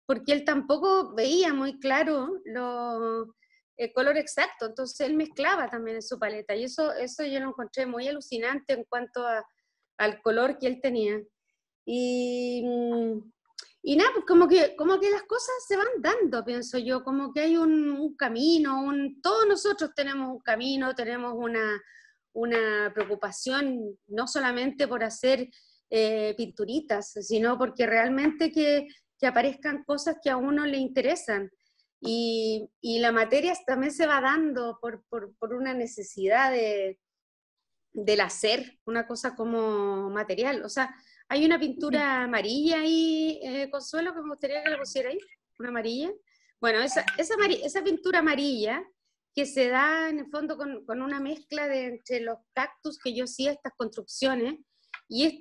porque él tampoco veía muy claro el color exacto, entonces él mezclaba también en su paleta, y eso yo lo encontré muy alucinante en cuanto al color que él tenía. Y nada, pues como que las cosas se van dando, pienso yo, como que hay un camino, todos nosotros tenemos un camino, tenemos una preocupación, no solamente por hacer pinturitas, sino porque realmente que aparezcan cosas que a uno le interesan. Y la materia también se va dando por una necesidad del hacer, una cosa como material. O sea, hay una pintura amarilla ahí, Consuelo, que me gustaría que la pusiera ahí, una amarilla. Bueno, esa pintura amarilla que se da en el fondo con una mezcla entre los cactus que yo hacía, estas construcciones, y es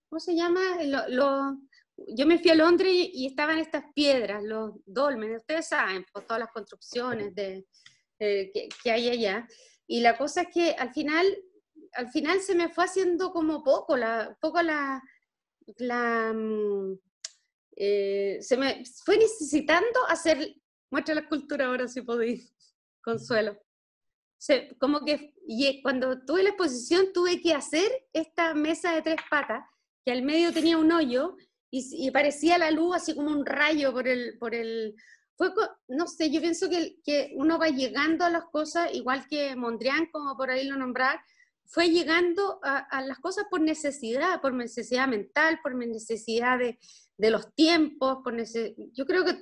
¿cómo se llama? Yo me fui a Londres y estaban estas piedras, los dólmenes, ustedes saben, por todas las construcciones que hay allá, y la cosa es que al final se me fue haciendo como se me fue necesitando hacer, muestra la escultura ahora si podéis, Consuelo. como que cuando tuve la exposición tuve que hacer esta mesa de 3 patas, que al medio tenía un hoyo, y parecía la luz así como un rayo no sé, yo pienso que uno va llegando a las cosas, igual que Mondrian, como por ahí lo nombrar, fue llegando a las cosas por necesidad mental, por necesidad de los tiempos, yo creo que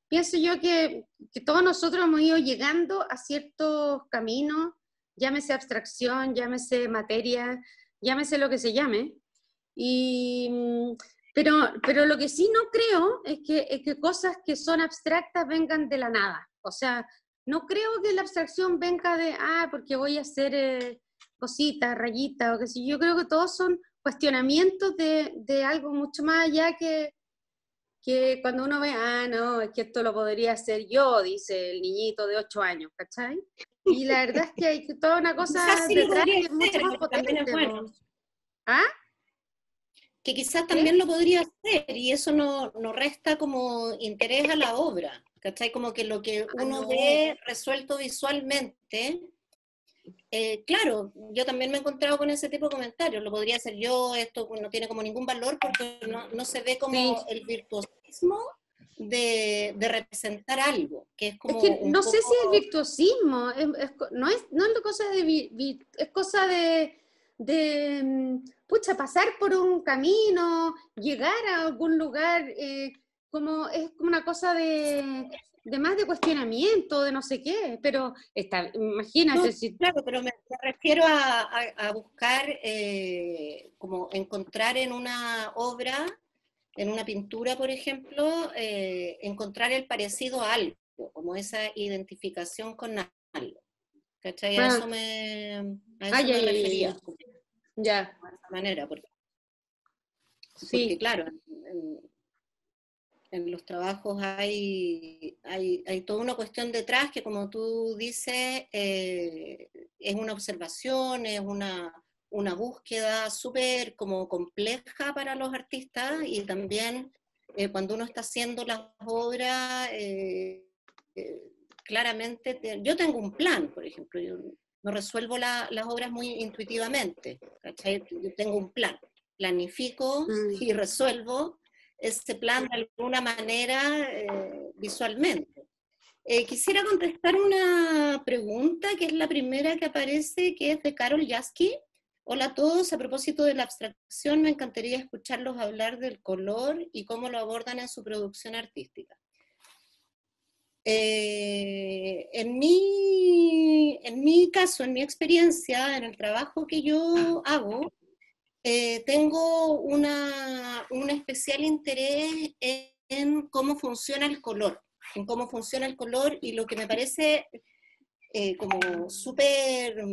pienso yo que todos nosotros hemos ido llegando a ciertos caminos, llámese abstracción, llámese materia, llámese lo que se llame, pero lo que sí no creo es que cosas que son abstractas vengan de la nada. O sea, no creo que la abstracción venga porque voy a hacer cositas, rayitas, o qué sé yo. Yo creo que todos son cuestionamientos de algo mucho más allá que cuando uno ve, no, es que esto lo podría hacer yo, dice el niñito de 8 años, ¿cachai? Y la verdad es que hay toda una cosa Sí lo detrás podría que es mucho hacer, más porque también es potente. bueno. ¿Ah? Que quizás también lo podría hacer, y eso no resta como interés a la obra, ¿cachai? Como que lo que uno ve resuelto visualmente, claro, yo también me he encontrado con ese tipo de comentarios, lo podría hacer yo, esto no tiene como ningún valor porque no se ve como el virtuosismo de representar algo, que es como Es que un no poco... sé si es virtuosismo, no es cosa es cosa pucha, pasar por un camino, llegar a algún lugar, es como una cosa de más de cuestionamiento, de no sé qué, pero imagínate No, si... claro, pero me refiero a buscar, como encontrar en una obra, en una pintura, por ejemplo, encontrar el parecido a algo, como esa identificación con algo. ¿Cachai? A eso me refería. Ya. De esa manera, porque Sí. claro, en los trabajos hay toda una cuestión detrás que, como tú dices, es una observación, es una búsqueda súper como compleja para los artistas, y también cuando uno está haciendo las obras, claramente, yo tengo un plan, por ejemplo, yo no resuelvo las obras muy intuitivamente, ¿cachai? Yo tengo un plan, planifico y resuelvo ese plan de alguna manera visualmente. Quisiera contestar una pregunta, que es la primera que aparece, que es de Carol Yasky. Hola a todos, a propósito de la abstracción, me encantaría escucharlos hablar del color y cómo lo abordan en su producción artística. En mi caso, en mi experiencia, en el trabajo que yo hago, tengo un especial interés en cómo funciona el color, y lo que me parece como súper,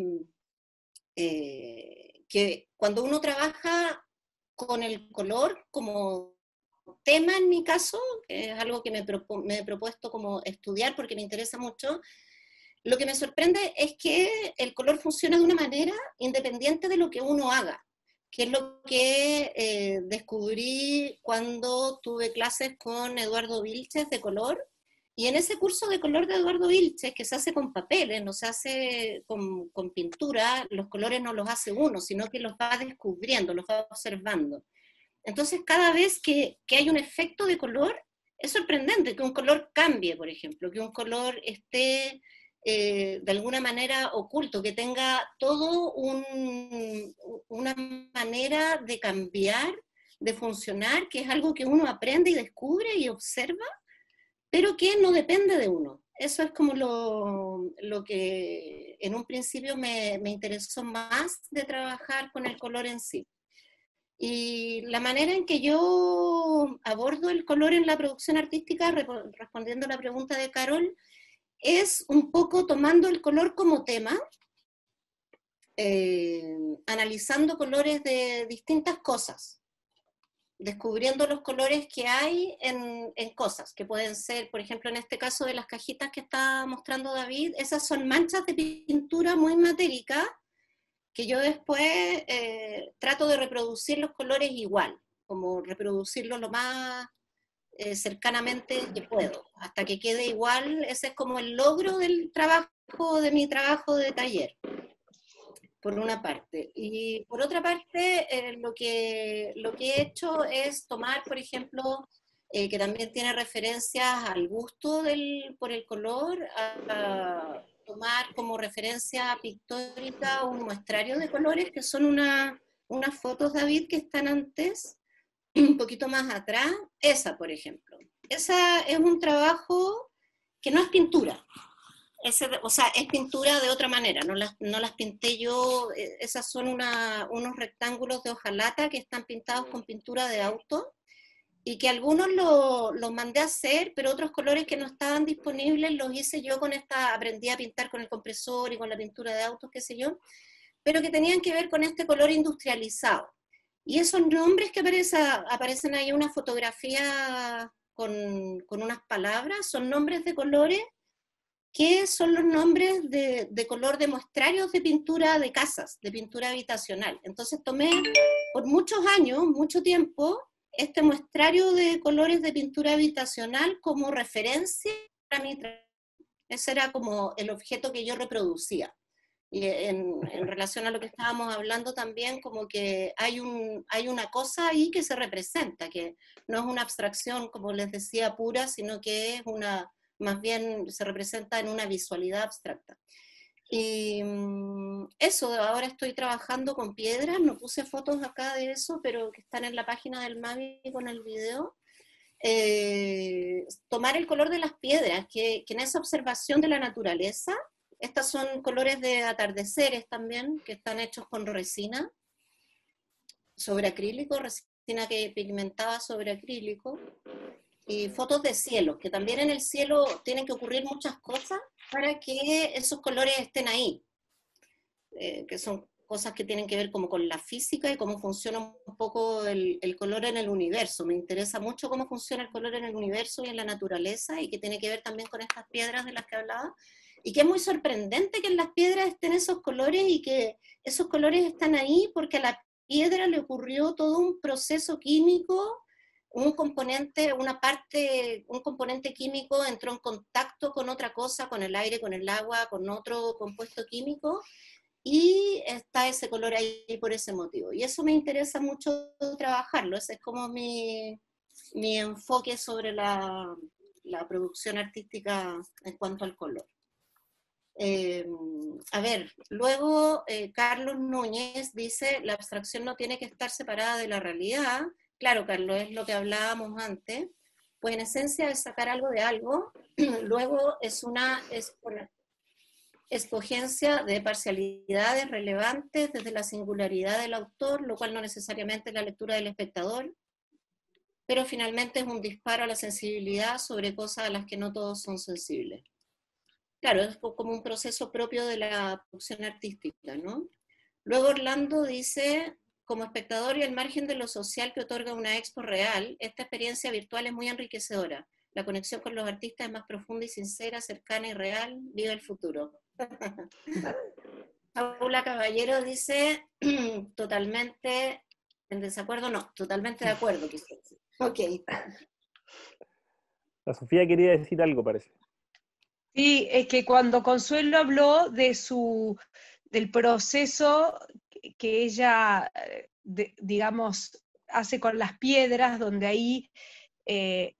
que cuando uno trabaja con el color como tema, en mi caso, que es algo que me he propuesto como estudiar porque me interesa mucho, lo que me sorprende es que el color funciona de una manera independiente de lo que uno haga, que es lo que descubrí cuando tuve clases con Eduardo Vilches de color. Y en ese curso de color de Eduardo Vilches, que se hace con papeles, no se hace con pintura, los colores no los hace uno, sino que los va descubriendo, los va observando. Entonces, cada vez que hay un efecto de color, es sorprendente que un color cambie, por ejemplo, que un color esté de alguna manera oculto, que tenga todo una manera de cambiar, de funcionar, que es algo que uno aprende y descubre y observa, pero que no depende de uno. Eso es como lo que en un principio me interesó más de trabajar con el color en sí. Y la manera en que yo abordo el color en la producción artística, respondiendo a la pregunta de Carol, es un poco tomando el color como tema, analizando colores de distintas cosas, descubriendo los colores que hay en cosas, que pueden ser, por ejemplo, en este caso de las cajitas que está mostrando David, esas son manchas de pintura muy matéricas, que yo después trato de reproducir los colores igual, como reproducirlos lo más cercanamente que puedo, hasta que quede igual. Ese es como el logro del trabajo, de mi trabajo de taller, por una parte. Y por otra parte, lo que he hecho es tomar, por ejemplo, que también tiene referencias al gusto por el color, a tomar como referencia pictórica un muestrario de colores, que son unas fotos, David, que están antes, un poquito más atrás, esa, por ejemplo. Esa es un trabajo que no es pintura. O sea, es pintura de otra manera, no las pinté yo, esas son unos rectángulos de hojalata que están pintados con pintura de auto, y que algunos los mandé a hacer, pero otros colores que no estaban disponibles los hice yo aprendí a pintar con el compresor y con la pintura de autos, qué sé yo, pero que tenían que ver con este color industrializado. Y esos nombres que aparecen ahí, una fotografía con unas palabras, son nombres de colores que son los nombres de color de muestrarios de pintura de casas, de pintura habitacional. Entonces tomé por muchos años, mucho tiempo, este muestrario de colores de pintura habitacional como referencia para mi trabajo. Ese era como el objeto que yo reproducía. Y en relación a lo que estábamos hablando también, como que hay una cosa ahí que se representa, que no es una abstracción, como les decía, pura, sino que es más bien se representa en una visualidad abstracta. Y eso, ahora estoy trabajando con piedras, no puse fotos acá de eso, pero que están en la página del Mavi con el video. Tomar el color de las piedras, que en esa observación de la naturaleza, estas son colores de atardeceres también, que están hechos con resina sobre acrílico, resina que pigmentaba sobre acrílico, y fotos de cielo, que también en el cielo tienen que ocurrir muchas cosas para que esos colores estén ahí, que son cosas que tienen que ver como con la física y cómo funciona un poco el color en el universo. Me interesa mucho cómo funciona el color en el universo y en la naturaleza, y que tiene que ver también con estas piedras de las que hablaba, y que es muy sorprendente que en las piedras estén esos colores, y que esos colores están ahí porque a la piedra le ocurrió todo un proceso químico, un componente químico entró en contacto con otra cosa, con el aire, con el agua, con otro compuesto químico, y está ese color ahí por ese motivo. Y eso me interesa mucho trabajarlo, ese es como mi enfoque sobre la producción artística en cuanto al color. A ver, luego Carlos Núñez dice, la abstracción no tiene que estar separada de la realidad. Claro, Carlos, es lo que hablábamos antes, pues en esencia es sacar algo de algo, luego es una escogencia de parcialidades relevantes desde la singularidad del autor, lo cual no necesariamente es la lectura del espectador, pero finalmente es un disparo a la sensibilidad sobre cosas a las que no todos son sensibles. Claro, es como un proceso propio de la producción artística, ¿no? Luego Orlando dice, como espectador y al margen de lo social que otorga una expo real, esta experiencia virtual es muy enriquecedora. La conexión con los artistas es más profunda y sincera, cercana y real. Viva el futuro. Paula Caballero dice, totalmente en desacuerdo, no, totalmente de acuerdo. Ok. La Sofía quería decir algo, parece. Sí, es que cuando Consuelo habló del proceso que ella, digamos, hace con las piedras, donde ahí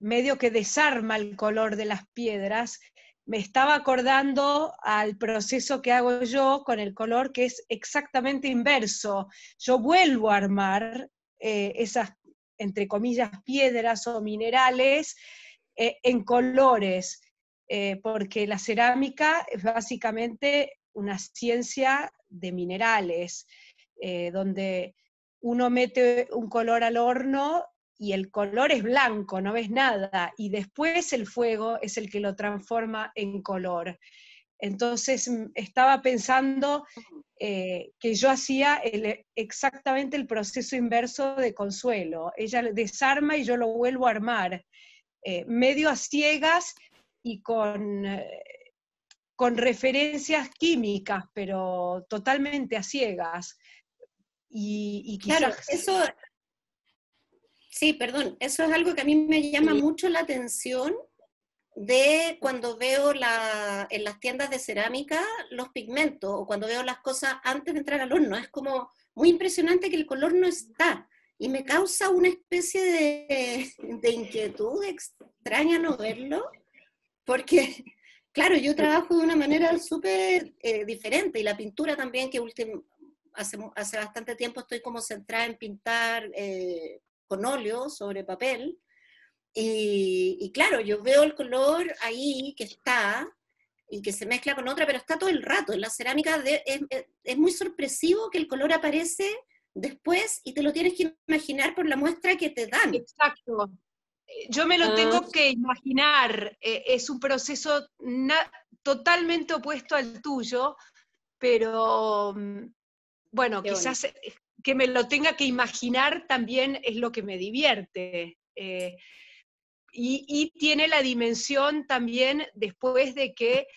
medio que desarma el color de las piedras, me estaba acordando al proceso que hago yo con el color, que es exactamente inverso. Yo vuelvo a armar esas, entre comillas, piedras o minerales en colores, porque la cerámica es básicamente una ciencia de minerales, donde uno mete un color al horno y el color es blanco, no ves nada, y después el fuego es el que lo transforma en color. Entonces estaba pensando que yo hacía exactamente el proceso inverso de Consuelo. Ella desarma y yo lo vuelvo a armar, medio a ciegas y con referencias químicas, pero totalmente a ciegas. Y quizás... Claro, eso... Sí, perdón, eso es algo que a mí me llama mucho la atención de cuando veo en las tiendas de cerámica los pigmentos o cuando veo las cosas antes de entrar al horno. Es como muy impresionante que el color no está y me causa una especie de inquietud extraña no verlo, porque, claro, yo trabajo de una manera súper diferente y la pintura también, que hace bastante tiempo estoy como centrada en pintar con óleo sobre papel. Y claro, yo veo el color ahí que está y que se mezcla con otra, pero está todo el rato. En la cerámica es muy sorpresivo que el color aparece después y te lo tienes que imaginar por la muestra que te dan. Exacto. Yo me lo tengo que imaginar. Es un proceso totalmente opuesto al tuyo, pero bueno, Qué quizás que me lo tenga que imaginar también es lo que me divierte. Y tiene la dimensión también después de que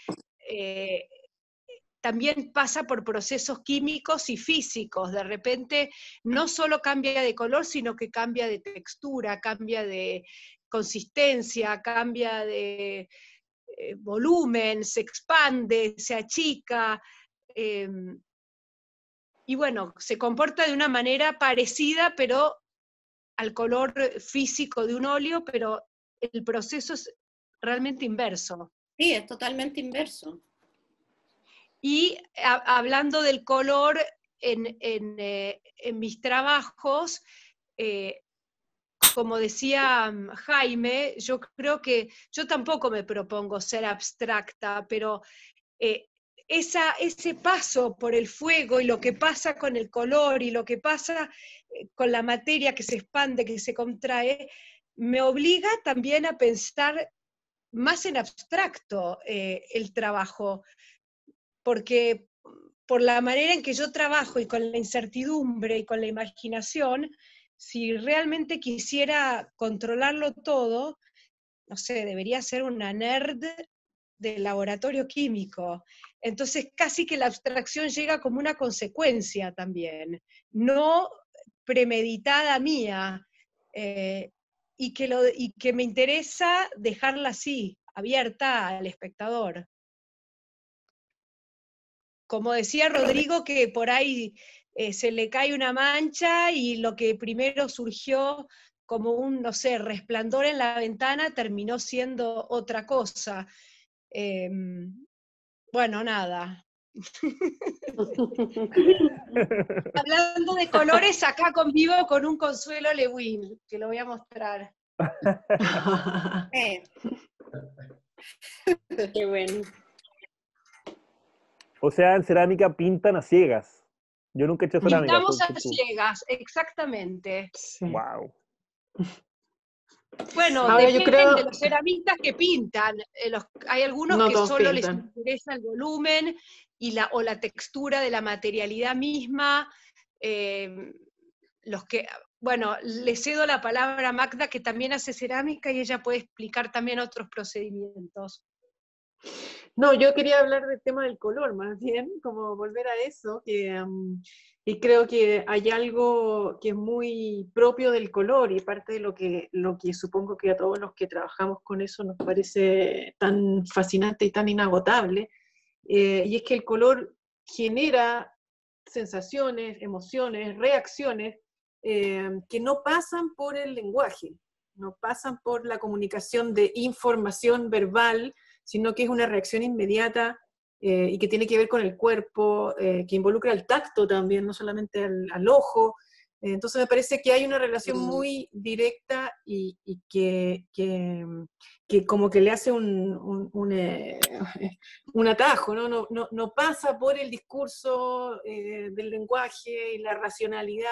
también pasa por procesos químicos y físicos. De repente no solo cambia de color, sino que cambia de textura, cambia de consistencia, cambia de volumen, se expande, se achica. Y bueno, se comporta de una manera parecida, pero al color físico de un óleo, pero el proceso es realmente inverso. Sí, es totalmente inverso. Y hablando del color, en mis trabajos, como decía Jaime, yo creo que yo tampoco me propongo ser abstracta, pero ese paso por el fuego y lo que pasa con el color y lo que pasa con la materia que se expande, que se contrae, me obliga también a pensar más en abstracto el trabajo, porque por la manera en que yo trabajo y con la incertidumbre y con la imaginación, si realmente quisiera controlarlo todo, no sé, debería ser una nerd del laboratorio químico. Entonces casi que la abstracción llega como una consecuencia también, no premeditada mía, y que me interesa dejarla así, abierta al espectador. Como decía Rodrigo, que por ahí se le cae una mancha y lo que primero surgió como un, no sé, resplandor en la ventana terminó siendo otra cosa. Bueno, nada. Hablando de colores, acá convivo con un Consuelo Lewin, que lo voy a mostrar. Qué bueno. O sea, en cerámica pintan a ciegas. Yo nunca he hecho cerámica. Pintamos a ciegas, exactamente. Sí. Wow. Bueno, Ahora depende yo creo, de los ceramistas que pintan. Hay algunos no que todos solo les pintan. interesa el volumen o la textura de la materialidad misma. Bueno, le cedo la palabra a Magda, que también hace cerámica, y ella puede explicar también otros procedimientos. No, yo quería hablar del tema del color, más bien, como volver a eso, y creo que hay algo que es muy propio del color, y parte de lo que supongo que a todos los que trabajamos con eso nos parece tan fascinante y tan inagotable, y es que el color genera sensaciones, emociones, reacciones, que no pasan por el lenguaje, no pasan por la comunicación de información verbal, sino que es una reacción inmediata y que tiene que ver con el cuerpo, que involucra el tacto también, no solamente al ojo. Entonces me parece que hay una relación muy directa y que como que le hace un atajo, ¿no? No pasa por el discurso del lenguaje y la racionalidad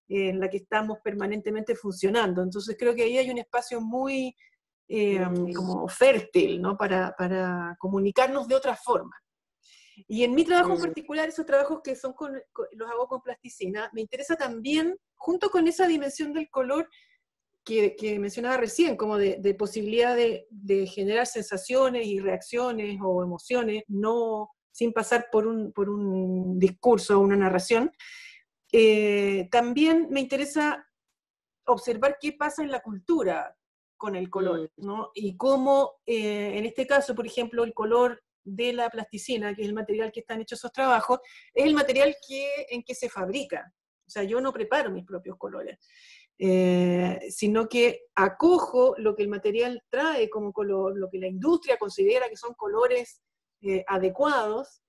en la que estamos permanentemente funcionando. Entonces creo que ahí hay un espacio muy como fértil, ¿no? Para comunicarnos de otra forma. Y en mi trabajo en particular, esos trabajos que son los hago con plasticina, me interesa también, junto con esa dimensión del color que mencionaba recién, como de posibilidad de generar sensaciones y reacciones o emociones, no sin pasar por un discurso o una narración, también me interesa observar qué pasa en la cultura con el color, ¿no? Y cómo, en este caso, por ejemplo, el color de la plasticina, que es el material que están hechos esos trabajos, es el material en que se fabrica. O sea, yo no preparo mis propios colores, sino que acojo lo que el material trae como color, lo que la industria considera que son colores adecuados,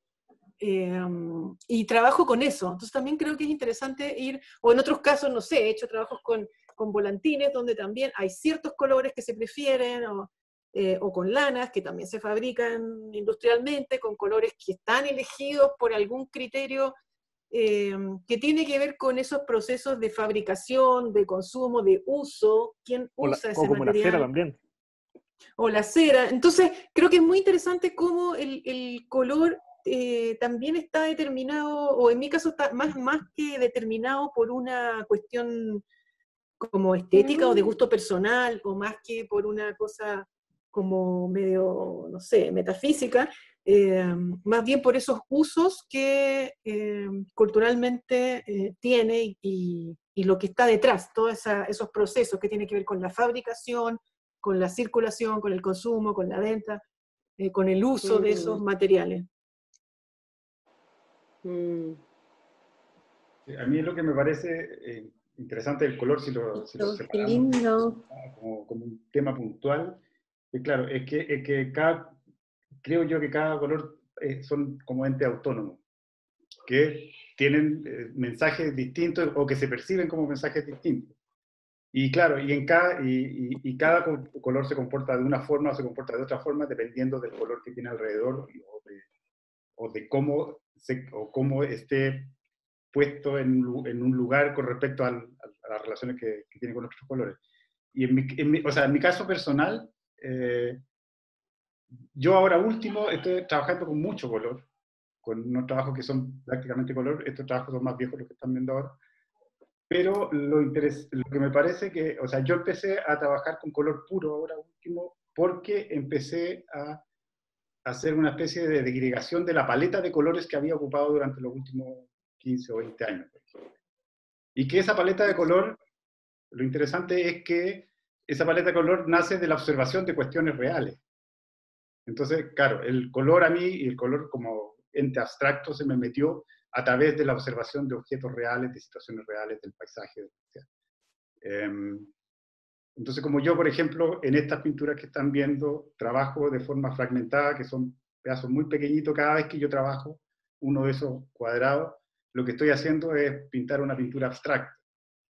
y trabajo con eso. Entonces también creo que es interesante ir, o en otros casos, no sé, he hecho trabajos con volantines, donde también hay ciertos colores que se prefieren, o con lanas, que también se fabrican industrialmente, con colores que están elegidos por algún criterio que tiene que ver con esos procesos de fabricación, de consumo, de uso, quién usa ese como la cera material. también. O la cera. Entonces, creo que es muy interesante cómo el color también está determinado, o en mi caso está más que determinado por una cuestión como estética o de gusto personal, o más que por una cosa como medio, no sé, metafísica, más bien por esos usos que culturalmente tiene y lo que está detrás, todos esos procesos que tienen que ver con la fabricación, con la circulación, con el consumo, con la venta, con el uso de esos materiales. A mí lo que me parece interesante del color, si lo Qué separamos lindo. como un tema puntual, claro, es que creo yo que cada color son como entes autónomos, que tienen mensajes distintos o que se perciben como mensajes distintos. Y claro, y cada color se comporta de una forma o se comporta de otra forma dependiendo del color que tiene alrededor o de cómo esté puesto en un lugar con respecto a las relaciones que tiene con otros colores. Y o sea, en mi caso personal, yo ahora último estoy trabajando con mucho color, con unos trabajos que son prácticamente color. Estos trabajos son más viejos los que están viendo ahora. Pero lo que me parece que, o sea, yo empecé a trabajar con color puro ahora último porque empecé a hacer una especie de digregación de la paleta de colores que había ocupado durante los últimos 15 o 20 años. Y que esa paleta de color, lo interesante es que esa paleta de color nace de la observación de cuestiones reales. Entonces, claro, el color a mí, y el color como ente abstracto, se me metió a través de la observación de objetos reales, de situaciones reales, del paisaje. Entonces, como yo, por ejemplo, en estas pinturas que están viendo, trabajo de forma fragmentada, que son pedazos muy pequeñitos. Cada vez que yo trabajo uno de esos cuadrados, lo que estoy haciendo es pintar una pintura abstracta,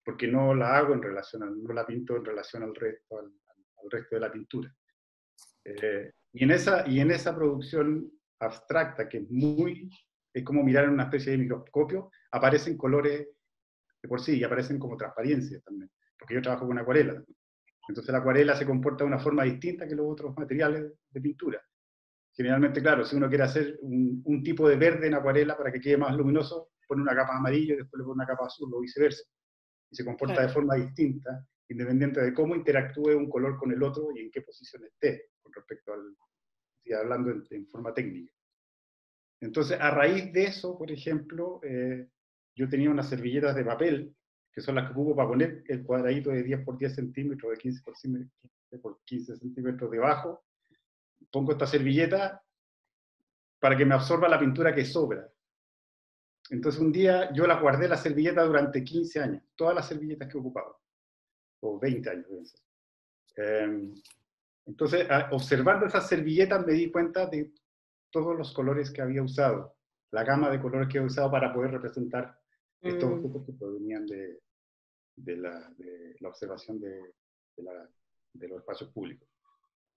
porque no la hago no la pinto en relación al resto de la pintura. Y en esa producción abstracta, que es como mirar en una especie de microscopio, aparecen colores de por sí y aparecen como transparencias también, porque yo trabajo con acuarela. Entonces la acuarela se comporta de una forma distinta que los otros materiales de pintura. Generalmente, claro, si uno quiere hacer un tipo de verde en acuarela para que quede más luminoso, pone una capa amarilla y después le pone una capa azul o viceversa. Y se comporta de forma distinta, independiente de cómo interactúe un color con el otro y en qué posición esté, con respecto estoy hablando en forma técnica. Entonces, a raíz de eso, por ejemplo, yo tenía unas servilletas de papel, que son las que ocupo para poner el cuadradito de 10 por 10 centímetros, de 15 por 15 centímetros debajo. Pongo esta servilleta para que me absorba la pintura que sobra. Entonces un día yo la guardé la servilleta durante 15 años, todas las servilletas que he ocupado, o 20 años deben ser. Entonces, observando esas servilletas me di cuenta de todos los colores que había usado, la gama de colores que he usado para poder representar estos objetos que provenían de la observación de los espacios públicos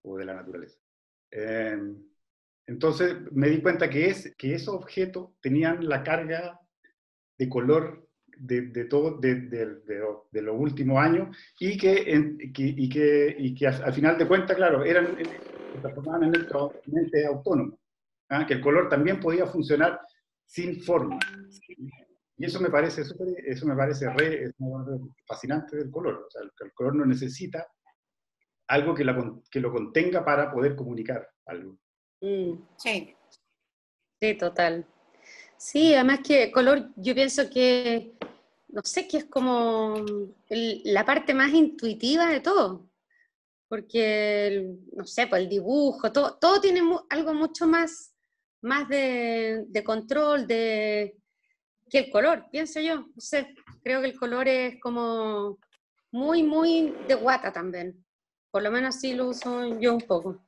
o de la naturaleza. Entonces me di cuenta que esos objetos tenían la carga de color de los últimos años y que al final de cuentas, claro, se transformaban en entes autónomos, que el color también podía funcionar sin forma. Y eso me parece fascinante del color. O sea, el color no necesita algo que lo contenga para poder comunicar algo. Sí. Sí, total. Sí, además que color, yo pienso que no sé, que es como la parte más intuitiva de todo, porque, no sé, pues el dibujo, todo tiene algo mucho más de control, que el color, pienso yo, no sé, creo que el color es como muy, muy de guata también, por lo menos así lo uso yo un poco.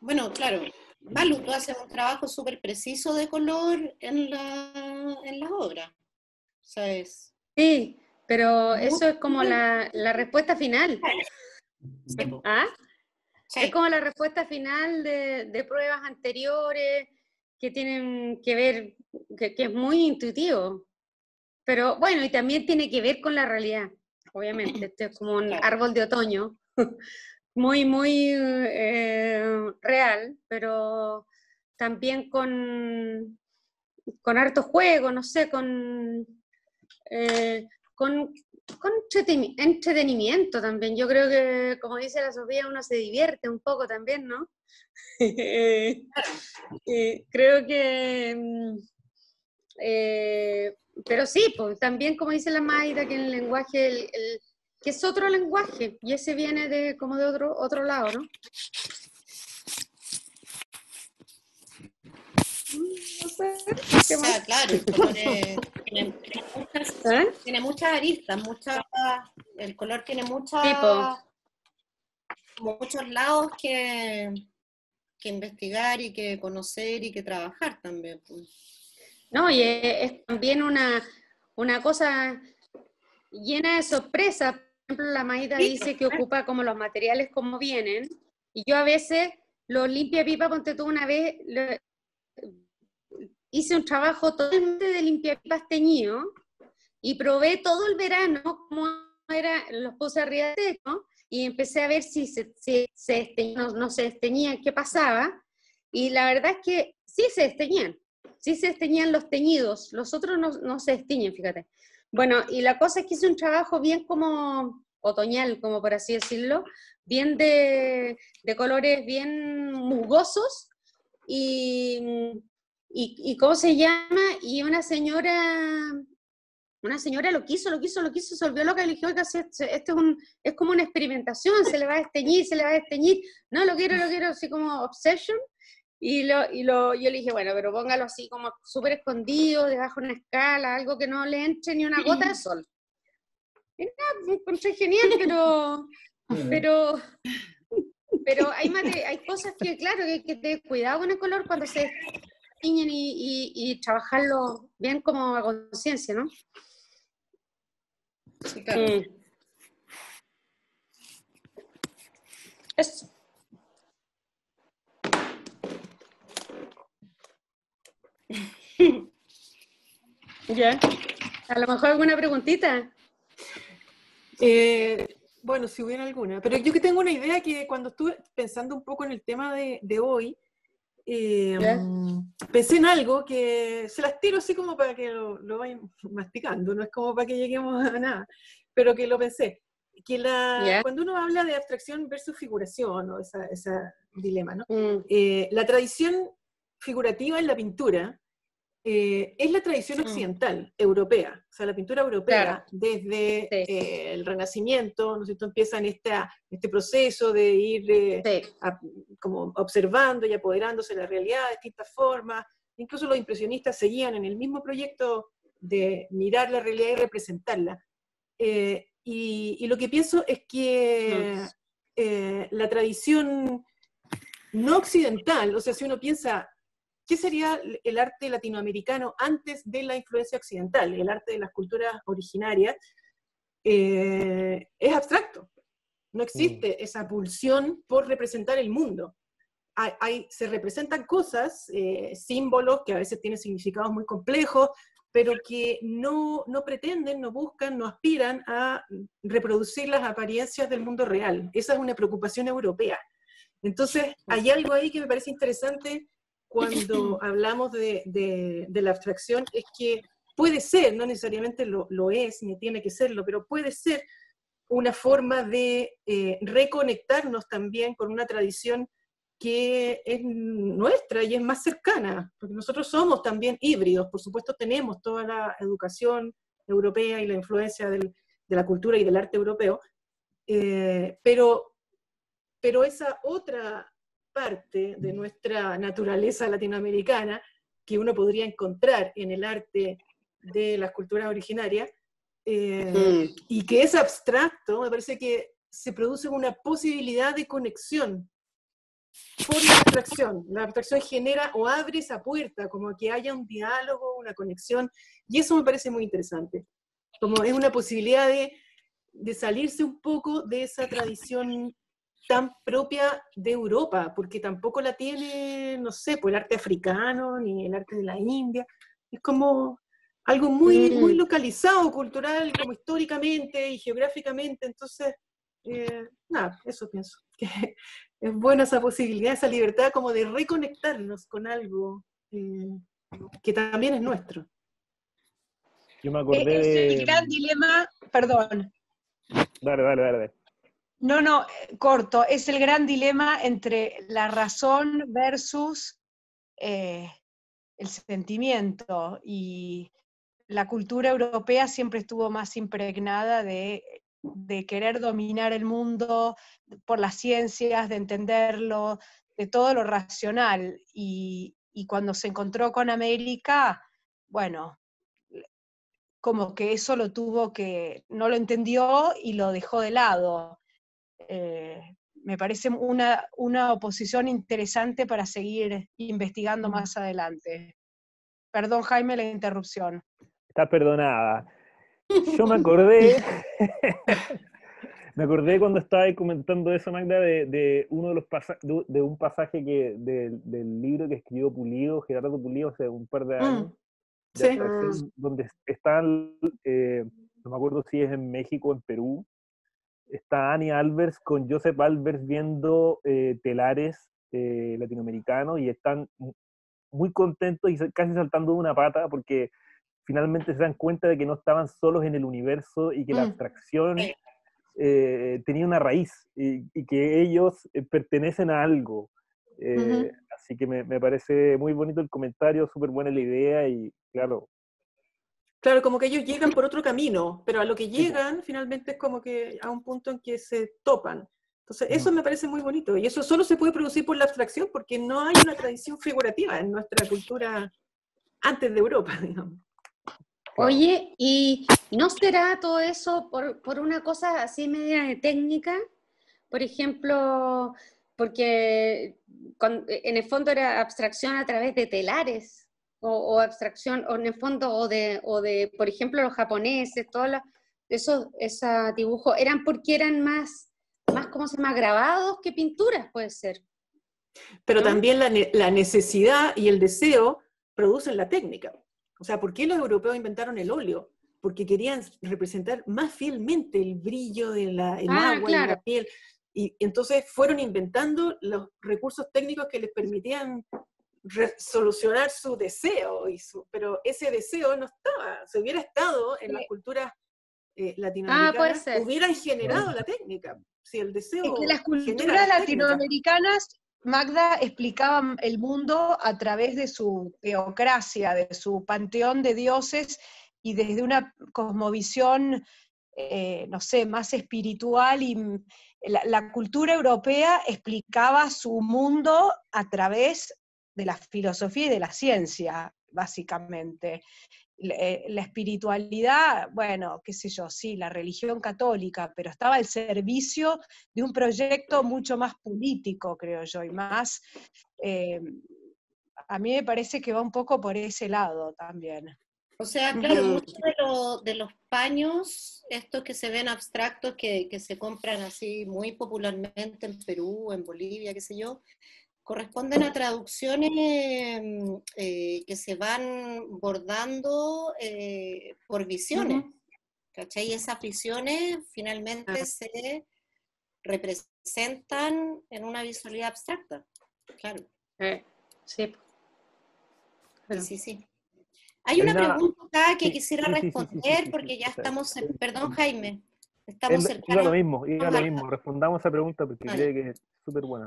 Bueno, claro, Malu, tú haces un trabajo súper preciso de color en la obra. ¿Sabes? Sí, pero eso es como la respuesta final. ¿Ah? Sí. Es como la respuesta final de pruebas anteriores que tienen que ver, que es muy intuitivo. Pero bueno, y también tiene que ver con la realidad, obviamente. Este es como un árbol de otoño, muy, muy real, pero también con harto juego, no sé, con entretenimiento también. Yo creo que, como dice la Sofía, uno se divierte un poco también, ¿no? Creo que... pero sí, pues también como dice la Mayra, que el lenguaje, que es otro lenguaje, y ese viene como de otro lado, ¿no? No sé, ¿qué más? Claro, el color tiene muchas aristas, el color tiene muchos lados que investigar y que conocer y que trabajar también. Pues. No, y es también una cosa llena de sorpresas. Por ejemplo, la Maida dice que ocupa como los materiales como vienen, y yo a veces los limpiapipas, ponte tú una vez, hice un trabajo totalmente de limpiapipas teñido, y probé todo el verano cómo era, los puse arriba de techo, y empecé a ver si se desteñían, no se desteñían, qué pasaba, y la verdad es que sí se desteñían los teñidos, los otros no se desteñen, fíjate. Bueno, y la cosa es que hice un trabajo bien como otoñal, como por así decirlo, bien de colores bien musgosos, y ¿cómo se llama? Y una señora lo quiso, se volvió loca y le dijo, oiga, es como una experimentación, se le va a desteñir, no, lo quiero, así como obsession, y yo le dije, bueno, pero póngalo así como súper escondido, debajo de una escala, algo que no le entre ni una gota de sol. Y nada, me encontré genial, pero hay cosas que, claro, que hay que tener cuidado con el color cuando se desteñen y trabajarlo bien como a conciencia, ¿no? Sí, claro. Eso. Ya. A lo mejor alguna preguntita. Bueno, si hubiera alguna. Pero yo que tengo una idea que cuando estuve pensando un poco en el tema de hoy, pensé en algo que se las tiro así como para que lo vayan masticando, no es como para que lleguemos a nada, pero que lo pensé. Que cuando uno habla de abstracción versus figuración, o esa dilema, ¿no? La tradición figurativa en la pintura es la tradición occidental, europea, o sea, la pintura europea, claro, desde el Renacimiento, ¿no es cierto?, empieza en este proceso de ir como observando y apoderándose de la realidad de distintas formas. Incluso los impresionistas seguían en el mismo proyecto de mirar la realidad y representarla. Y lo que pienso es que la tradición no occidental, o sea, si uno piensa, ¿qué sería el arte latinoamericano antes de la influencia occidental? El arte de las culturas originarias es abstracto. No existe esa pulsión por representar el mundo. Se representan cosas, símbolos que a veces tienen significados muy complejos, pero que no pretenden, no buscan, no aspiran a reproducir las apariencias del mundo real. Esa es una preocupación europea. Entonces, hay algo ahí que me parece interesante cuando hablamos de la abstracción, es que puede ser, no necesariamente lo es, ni tiene que serlo, pero puede ser una forma de reconectarnos también con una tradición que es nuestra y es más cercana, porque nosotros somos también híbridos, por supuesto tenemos toda la educación europea y la influencia de la cultura y del arte europeo, pero esa otra parte de nuestra naturaleza latinoamericana que uno podría encontrar en el arte de las culturas originarias, y que es abstracto, me parece que se produce una posibilidad de conexión por la abstracción. La abstracción genera o abre esa puerta, como que haya un diálogo, una conexión, y eso me parece muy interesante. Como es una posibilidad de salirse un poco de esa tradición tan propia de Europa, porque tampoco la tiene, no sé, pues el arte africano, ni el arte de la India. Es como algo muy, muy localizado, cultural, como históricamente y geográficamente. Entonces, nada, eso pienso. Que es buena esa posibilidad, esa libertad como de reconectarnos con algo que también es nuestro. Yo me acordé Es de... el gran dilema, perdón. Dale. No, corto, es el gran dilema entre la razón versus el sentimiento, y la cultura europea siempre estuvo más impregnada de querer dominar el mundo por las ciencias, de entenderlo, de todo lo racional, y cuando se encontró con América, bueno, como que eso no lo entendió y lo dejó de lado. Me parece una oposición interesante para seguir investigando más adelante. Perdón, Jaime, la interrupción. Está perdonada. Yo me acordé, cuando estaba ahí comentando eso, Magda, de uno de los de un pasaje del libro que escribió Pulido, Gerardo Pulido, hace un par de años, de abstracción, donde están, no me acuerdo si es en México o en Perú, está Annie Albers con Joseph Albers viendo telares latinoamericanos, y están muy contentos y casi saltando de una pata, porque finalmente se dan cuenta de que no estaban solos en el universo y que la abstracción tenía una raíz y que ellos pertenecen a algo. Así que me parece muy bonito el comentario, súper buena la idea y claro. Claro, como que ellos llegan por otro camino, pero a lo que llegan finalmente es como que a un punto en que se topan. Entonces eso me parece muy bonito, y eso solo se puede producir por la abstracción, porque no hay una tradición figurativa en nuestra cultura antes de Europa, digamos. Oye, ¿y no será todo eso por una cosa así media de técnica? Por ejemplo, porque en el fondo era abstracción a través de telares, o abstracción, o en el fondo, o de por ejemplo, los japoneses, esos dibujos, eran porque eran más, ¿cómo se llama?, grabados que pinturas, puede ser. Pero ¿no? también la necesidad y el deseo producen la técnica. O sea, ¿por qué los europeos inventaron el óleo? Porque querían representar más fielmente el brillo del agua y la piel. Y entonces fueron inventando los recursos técnicos que les permitían solucionar su deseo. Pero ese deseo no estaba. Si hubiera estado en las culturas latinoamericanas, hubieran generado la técnica. Si el deseo es que las culturas latinoamericanas, Magda, explicaban el mundo a través de su teocracia, de su panteón de dioses, y desde una cosmovisión, no sé, más espiritual, y la cultura europea explicaba su mundo a través de la filosofía y de la ciencia, básicamente. La espiritualidad, bueno, qué sé yo, sí, la religión católica, pero estaba al servicio de un proyecto mucho más político, creo yo, y más, a mí me parece que va un poco por ese lado también. O sea, claro, muchos de los paños, estos que se ven abstractos, que se compran así muy popularmente en Perú, en Bolivia, qué sé yo, corresponden a traducciones que se van bordando por visiones, ¿cachai? Y esas visiones finalmente se representan en una visualidad abstracta, claro. Sí. Sí. Hay una pregunta acá que quisiera responder, porque ya estamos, perdón, Jaime. Estamos Iba cercanos. a lo mismo. Respondamos esa pregunta porque creo que es súper buena.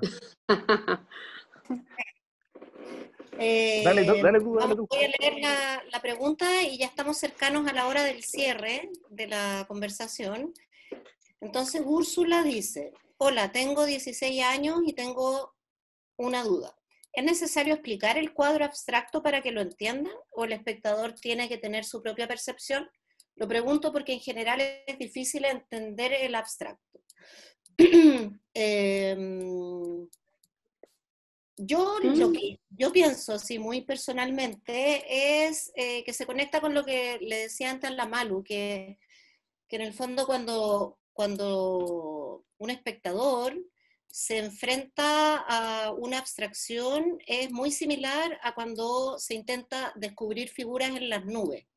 Dale tú. Voy a leer la pregunta y ya estamos cercanos a la hora del cierre de la conversación. Entonces Úrsula dice, hola, tengo 16 años y tengo una duda. ¿Es necesario explicar el cuadro abstracto para que lo entiendan o el espectador tiene que tener su propia percepción? Lo pregunto porque en general es difícil entender el abstracto. Lo que yo pienso, así muy personalmente, es que se conecta con lo que le decía antes la Malu, que en el fondo cuando un espectador se enfrenta a una abstracción es muy similar a cuando se intenta descubrir figuras en las nubes,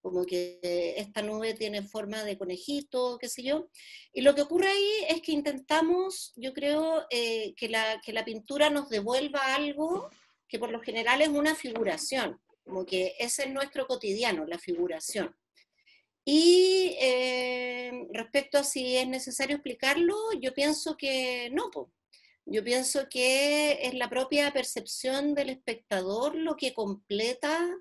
como que esta nube tiene forma de conejito, qué sé yo, y lo que ocurre ahí es que intentamos, yo creo, que la pintura nos devuelva algo que por lo general es una figuración, como que ese es nuestro cotidiano, la figuración. Y respecto a si es necesario explicarlo, yo pienso que no, yo pienso que es la propia percepción del espectador lo que completa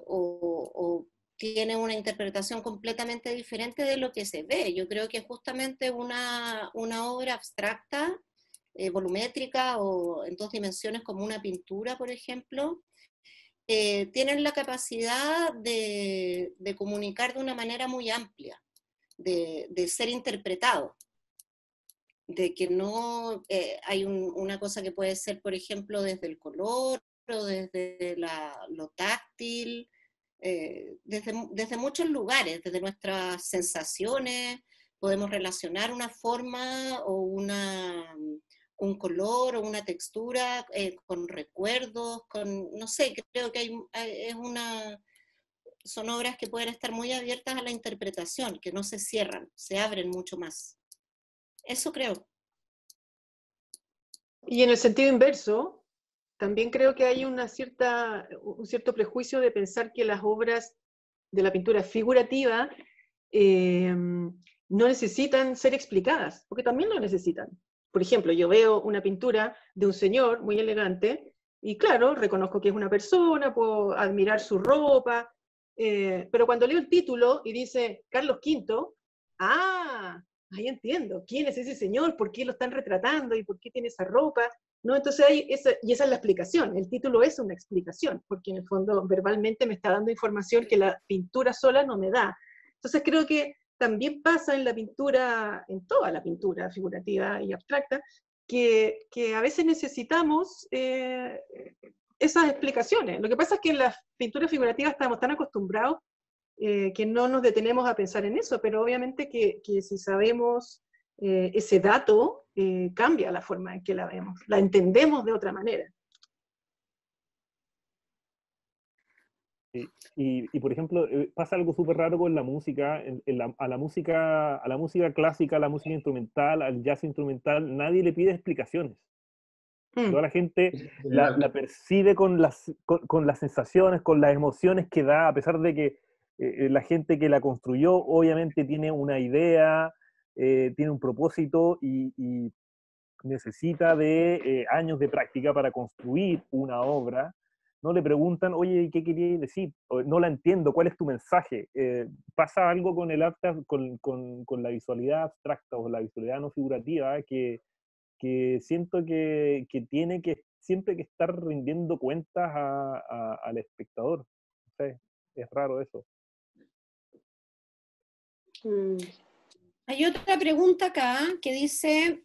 o tiene una interpretación completamente diferente de lo que se ve. Yo creo que justamente una obra abstracta, volumétrica o en 2 dimensiones como una pintura, por ejemplo, tienen la capacidad de comunicar de una manera muy amplia, de ser interpretado, de que no hay una cosa que puede ser, por ejemplo, desde el color o desde lo táctil, desde muchos lugares, desde nuestras sensaciones, podemos relacionar una forma o un color o una textura con recuerdos, no sé, creo que son obras que pueden estar muy abiertas a la interpretación, que no se cierran, se abren mucho más. Eso creo. Y en el sentido inverso, también creo que hay un cierto prejuicio de pensar que las obras de la pintura figurativa no necesitan ser explicadas, porque también lo necesitan. Por ejemplo, yo veo una pintura de un señor muy elegante y claro, reconozco que es una persona, puedo admirar su ropa, pero cuando leo el título y dice Carlos V, ahí entiendo, ¿quién es ese señor? ¿Por qué lo están retratando? ¿Y por qué tiene esa ropa? ¿No? Entonces esa es la explicación, el título es una explicación, porque en el fondo verbalmente me está dando información que la pintura sola no me da. Entonces creo que también pasa en la pintura, en toda la pintura figurativa y abstracta, que a veces necesitamos esas explicaciones. Lo que pasa es que en las pinturas figurativas estamos tan acostumbrados que no nos detenemos a pensar en eso, pero obviamente que si sabemos ese dato, cambia la forma en que la vemos, la entendemos de otra manera. Y por ejemplo, pasa algo súper raro con la música, a la música clásica, a la música instrumental, al jazz instrumental, nadie le pide explicaciones. Toda la gente la percibe con las sensaciones, con las emociones que da, a pesar de que la gente que la construyó obviamente tiene una idea, tiene un propósito y necesita de años de práctica para construir una obra. No le preguntan, oye, ¿qué querías decir? No la entiendo, ¿cuál es tu mensaje? Pasa algo con el arte, con la visualidad abstracta o la visualidad no figurativa que siento que tiene que siempre que estar rindiendo cuentas al espectador. No sé, es raro eso. Hay otra pregunta acá que dice,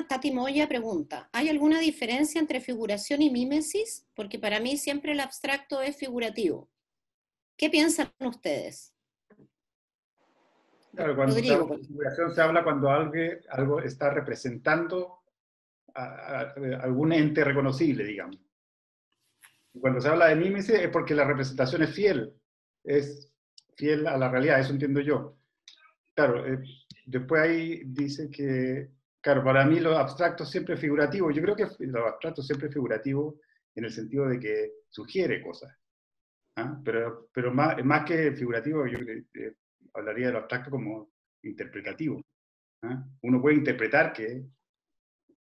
Tati Moya pregunta, ¿hay alguna diferencia entre figuración y mímesis? Porque para mí siempre el abstracto es figurativo. ¿Qué piensan ustedes? Claro, cuando Rodrigo, de figuración se habla cuando algo está representando a algún ente reconocible, digamos. Y cuando se habla de mímesis es porque la representación es fiel a la realidad, eso entiendo yo. Claro, después ahí dice que, claro, para mí lo abstracto siempre es figurativo. Yo creo que lo abstracto siempre es figurativo en el sentido de que sugiere cosas. ¿Ah? Pero más que figurativo, yo hablaría de lo abstracto como interpretativo. ¿Ah? Uno puede interpretar que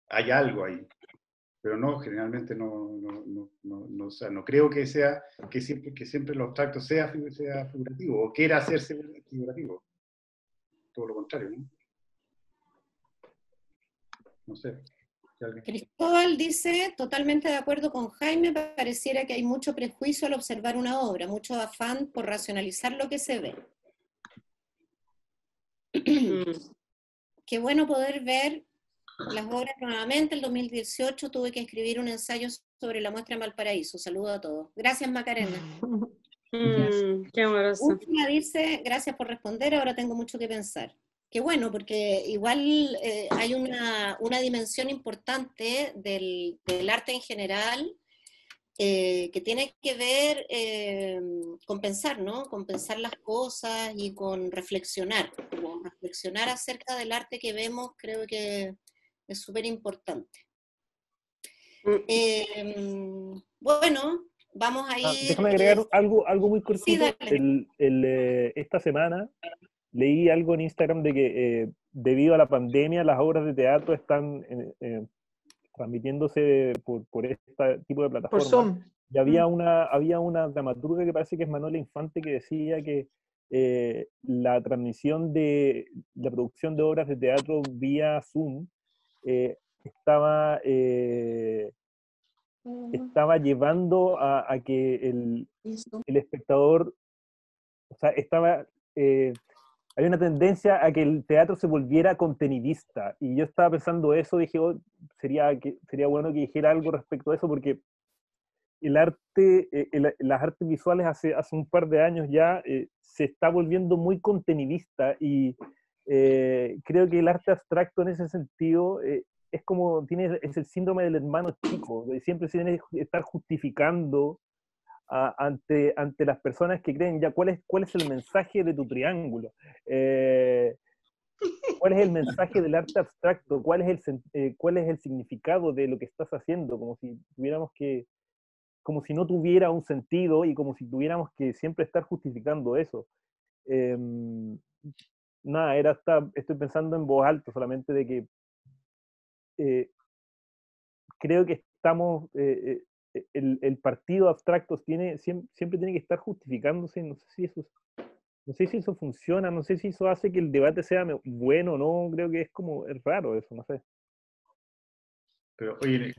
hay algo ahí, pero no, generalmente o sea, no creo que sea que siempre lo abstracto sea figurativo o quiera hacerse figurativo. Todo lo contrario, ¿no? No sé. Cristóbal dice, totalmente de acuerdo con Jaime, pareciera que hay mucho prejuicio al observar una obra, mucho afán por racionalizar lo que se ve. Qué bueno poder ver las obras nuevamente. El 2018 tuve que escribir un ensayo sobre la muestra en Valparaíso. Saludo a todos. Gracias, Macarena. Qué amoroso. Úrsula dice, gracias por responder, ahora tengo mucho que pensar. Qué bueno, porque igual hay una dimensión importante del arte en general que tiene que ver con pensar, ¿no? Con pensar las cosas y con reflexionar. Como reflexionar acerca del arte que vemos creo que es súper importante. Bueno, vamos a ir... Déjame agregar algo muy cortito. Sí, dale. Esta semana leí algo en Instagram de que debido a la pandemia las obras de teatro están transmitiéndose por este tipo de plataformas. Por Zoom. Y había una dramaturga que parece que es Manuela Infante que decía que la transmisión de la producción de obras de teatro vía Zoom estaba llevando a que el espectador, o sea, hay una tendencia a que el teatro se volviera contenidista, y yo estaba pensando eso, dije, sería bueno que dijera algo respecto a eso, porque el arte, las artes visuales hace un par de años ya se está volviendo muy contenidista, y creo que el arte abstracto en ese sentido es como, es el síndrome del hermano chico, de siempre se tiene que estar justificando ante las personas que creen ya cuál es el mensaje de tu triángulo, cuál es el mensaje del arte abstracto, cuál es el significado de lo que estás haciendo, como si no tuviera un sentido y como si tuviéramos que siempre estar justificando eso. Nada, estoy pensando en voz alta solamente de que creo que estamos, el partido abstracto siempre tiene que estar justificándose, no sé si eso funciona, no sé si eso hace que el debate sea bueno o no, creo que es raro eso, no sé. Pero, oye,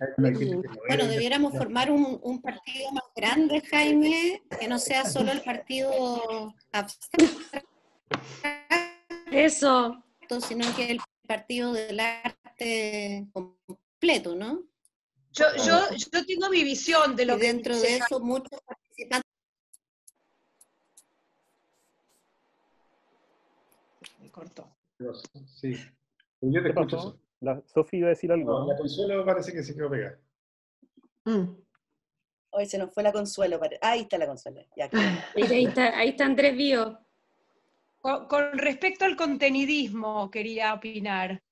bueno, debiéramos formar un partido más grande, Jaime, que no sea solo el partido abstracto, Eso. sino que el partido del arte completo, ¿no? Yo tengo mi visión de lo y que dentro de eso muchos participantes. Me cortó. Sí. Yo te escucho. Sofía iba a decir algo. No, la Consuelo parece que se quedó pegada. Hoy se nos fue la Consuelo. Ahí está la Consuelo. Ya, ahí está Andrés Bío. Con respecto al contenidismo, quería opinar.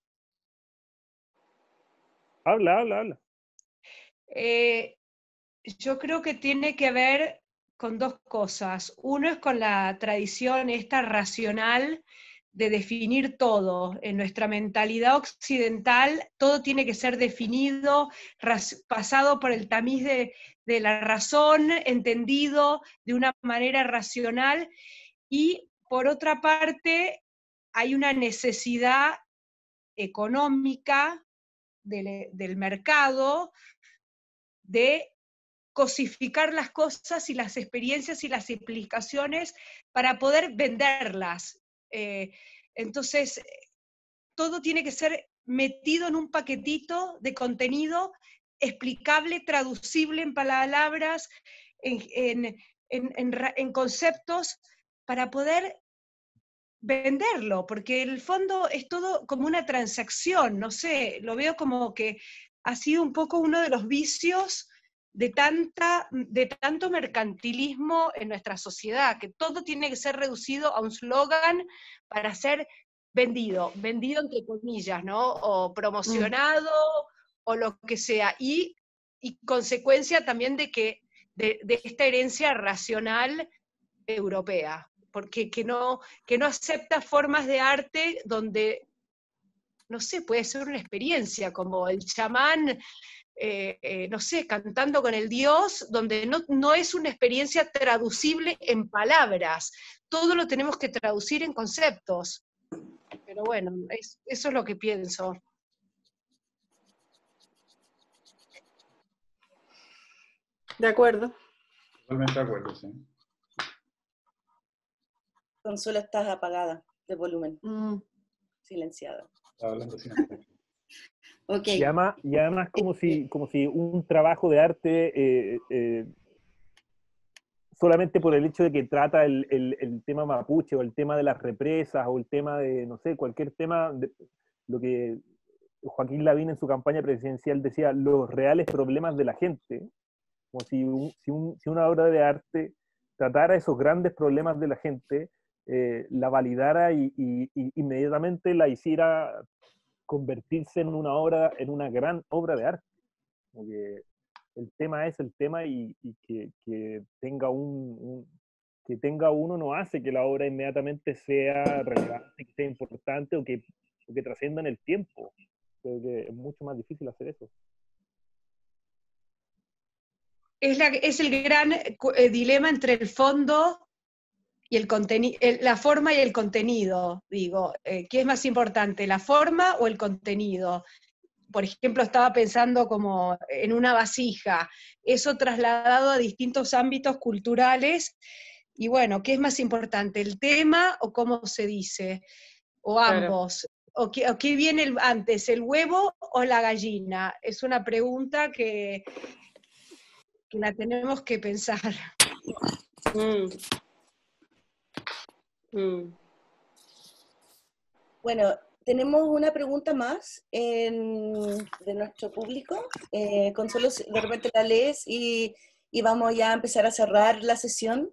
Habla. Yo creo que tiene que ver con dos cosas. Uno es con la tradición esta racional de definir todo. En nuestra mentalidad occidental, todo tiene que ser definido, pasado por el tamiz de la razón, entendido de una manera racional, y por otra parte, hay una necesidad económica del mercado de cosificar las cosas y las experiencias y las implicaciones para poder venderlas. Entonces, todo tiene que ser metido en un paquetito de contenido explicable, traducible en palabras, en conceptos, para poder venderlo, porque en el fondo es todo como una transacción, no sé, lo veo como que ha sido un poco uno de los vicios de tanto mercantilismo en nuestra sociedad, que todo tiene que ser reducido a un slogan para ser vendido entre comillas, ¿no? O promocionado, o lo que sea, y consecuencia también de esta herencia racional europea. porque que no acepta formas de arte donde, no sé, puede ser una experiencia, como el chamán, no sé, cantando con el dios, donde no es una experiencia traducible en palabras, todo lo tenemos que traducir en conceptos. Pero bueno, eso es lo que pienso. De acuerdo. Totalmente de acuerdo, sí. Consuelo, estás apagada de volumen, silenciada. Estaba hablando sin Ok. Y además como si un trabajo de arte, solamente por el hecho de que trata el tema mapuche, o el tema de las represas, o el tema de, no sé, cualquier tema, lo que Joaquín Lavín en su campaña presidencial decía, los reales problemas de la gente, como si una obra de arte tratara esos grandes problemas de la gente, la validara y inmediatamente la hiciera convertirse en una gran obra de arte. Como que el tema es el tema, y que tenga que tenga uno no hace que la obra inmediatamente sea relevante, que sea importante, o que trascienda en el tiempo. Creo que es mucho más difícil hacer eso. Es el gran dilema entre el fondo y el contenido, la forma y el contenido, digo. ¿Qué es más importante, la forma o el contenido? Por ejemplo, estaba pensando como en una vasija, eso trasladado a distintos ámbitos culturales, y bueno, ¿qué es más importante, el tema o cómo se dice? O ambos. ¿O qué viene antes, el huevo o la gallina? Es una pregunta que la tenemos que pensar. Bueno, tenemos una pregunta más de nuestro público. Consuelo, de repente la lees y vamos ya a empezar a cerrar la sesión,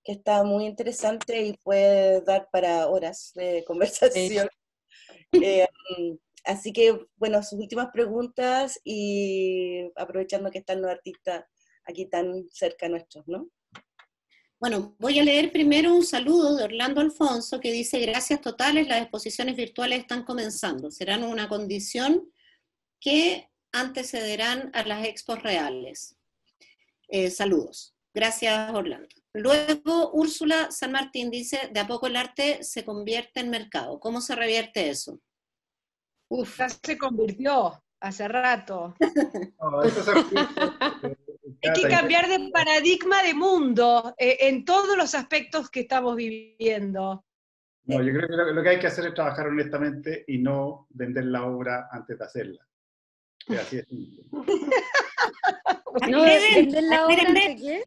que está muy interesante y puede dar para horas de conversación. Así que, bueno, sus últimas preguntas, y aprovechando que están los artistas aquí tan cerca nuestros, ¿no? Bueno, voy a leer primero un saludo de Orlando Alfonso, que dice: gracias totales, las exposiciones virtuales están comenzando, serán una condición que antecederán a las expos reales. Saludos. Gracias, Orlando. Luego, Úrsula San Martín dice: de a poco el arte se convierte en mercado. ¿Cómo se revierte eso? Uf, ya se convirtió hace rato. No, Hay que cambiar de paradigma de mundo en todos los aspectos que estamos viviendo. No, yo creo que lo que hay que hacer es trabajar honestamente y no vender la obra antes de hacerla. Es así de simple. No, ¿vender la obra antes qué?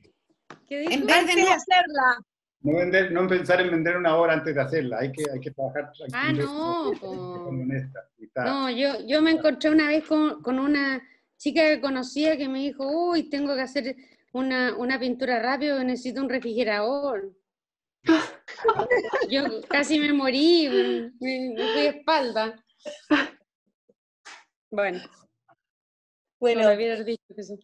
¿Qué dijo? En vez Antes de de hacerla. No pensar en vender una obra antes de hacerla, hay que trabajar No, honesta. no, yo me encontré una vez con una chica que conocía que me dijo: uy, tengo que hacer una pintura rápido, necesito un refrigerador. Yo casi me morí, me fui de espalda. Bueno, no lo hubiera dicho eso.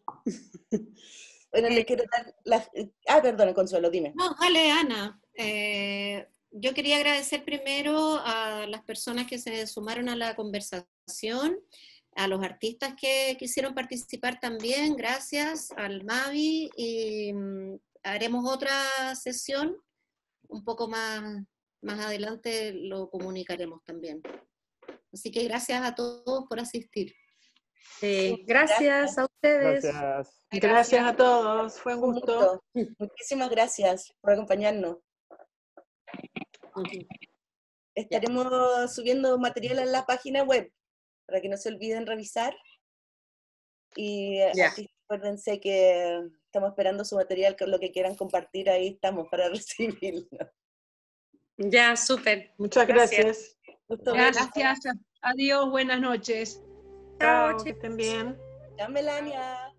Bueno, le quiero dar perdón, Consuelo, dime. No, dale, Ana. Yo quería agradecer primero a las personas que se sumaron a la conversación, a los artistas que quisieron participar también, gracias al Mavi, y haremos otra sesión un poco más adelante, lo comunicaremos también. Así que gracias a todos por asistir. Sí, gracias a ustedes. Gracias a todos, fue un gusto. Muchísimas gracias por acompañarnos. Estaremos subiendo material en la página web para que no se olviden revisar. Y acuérdense que estamos esperando su material, con lo que quieran compartir, ahí estamos para recibirlo. Ya, súper. Muchas gracias. Gracias. Adiós, buenas noches. Chao, que estén bien. Chao, Melania.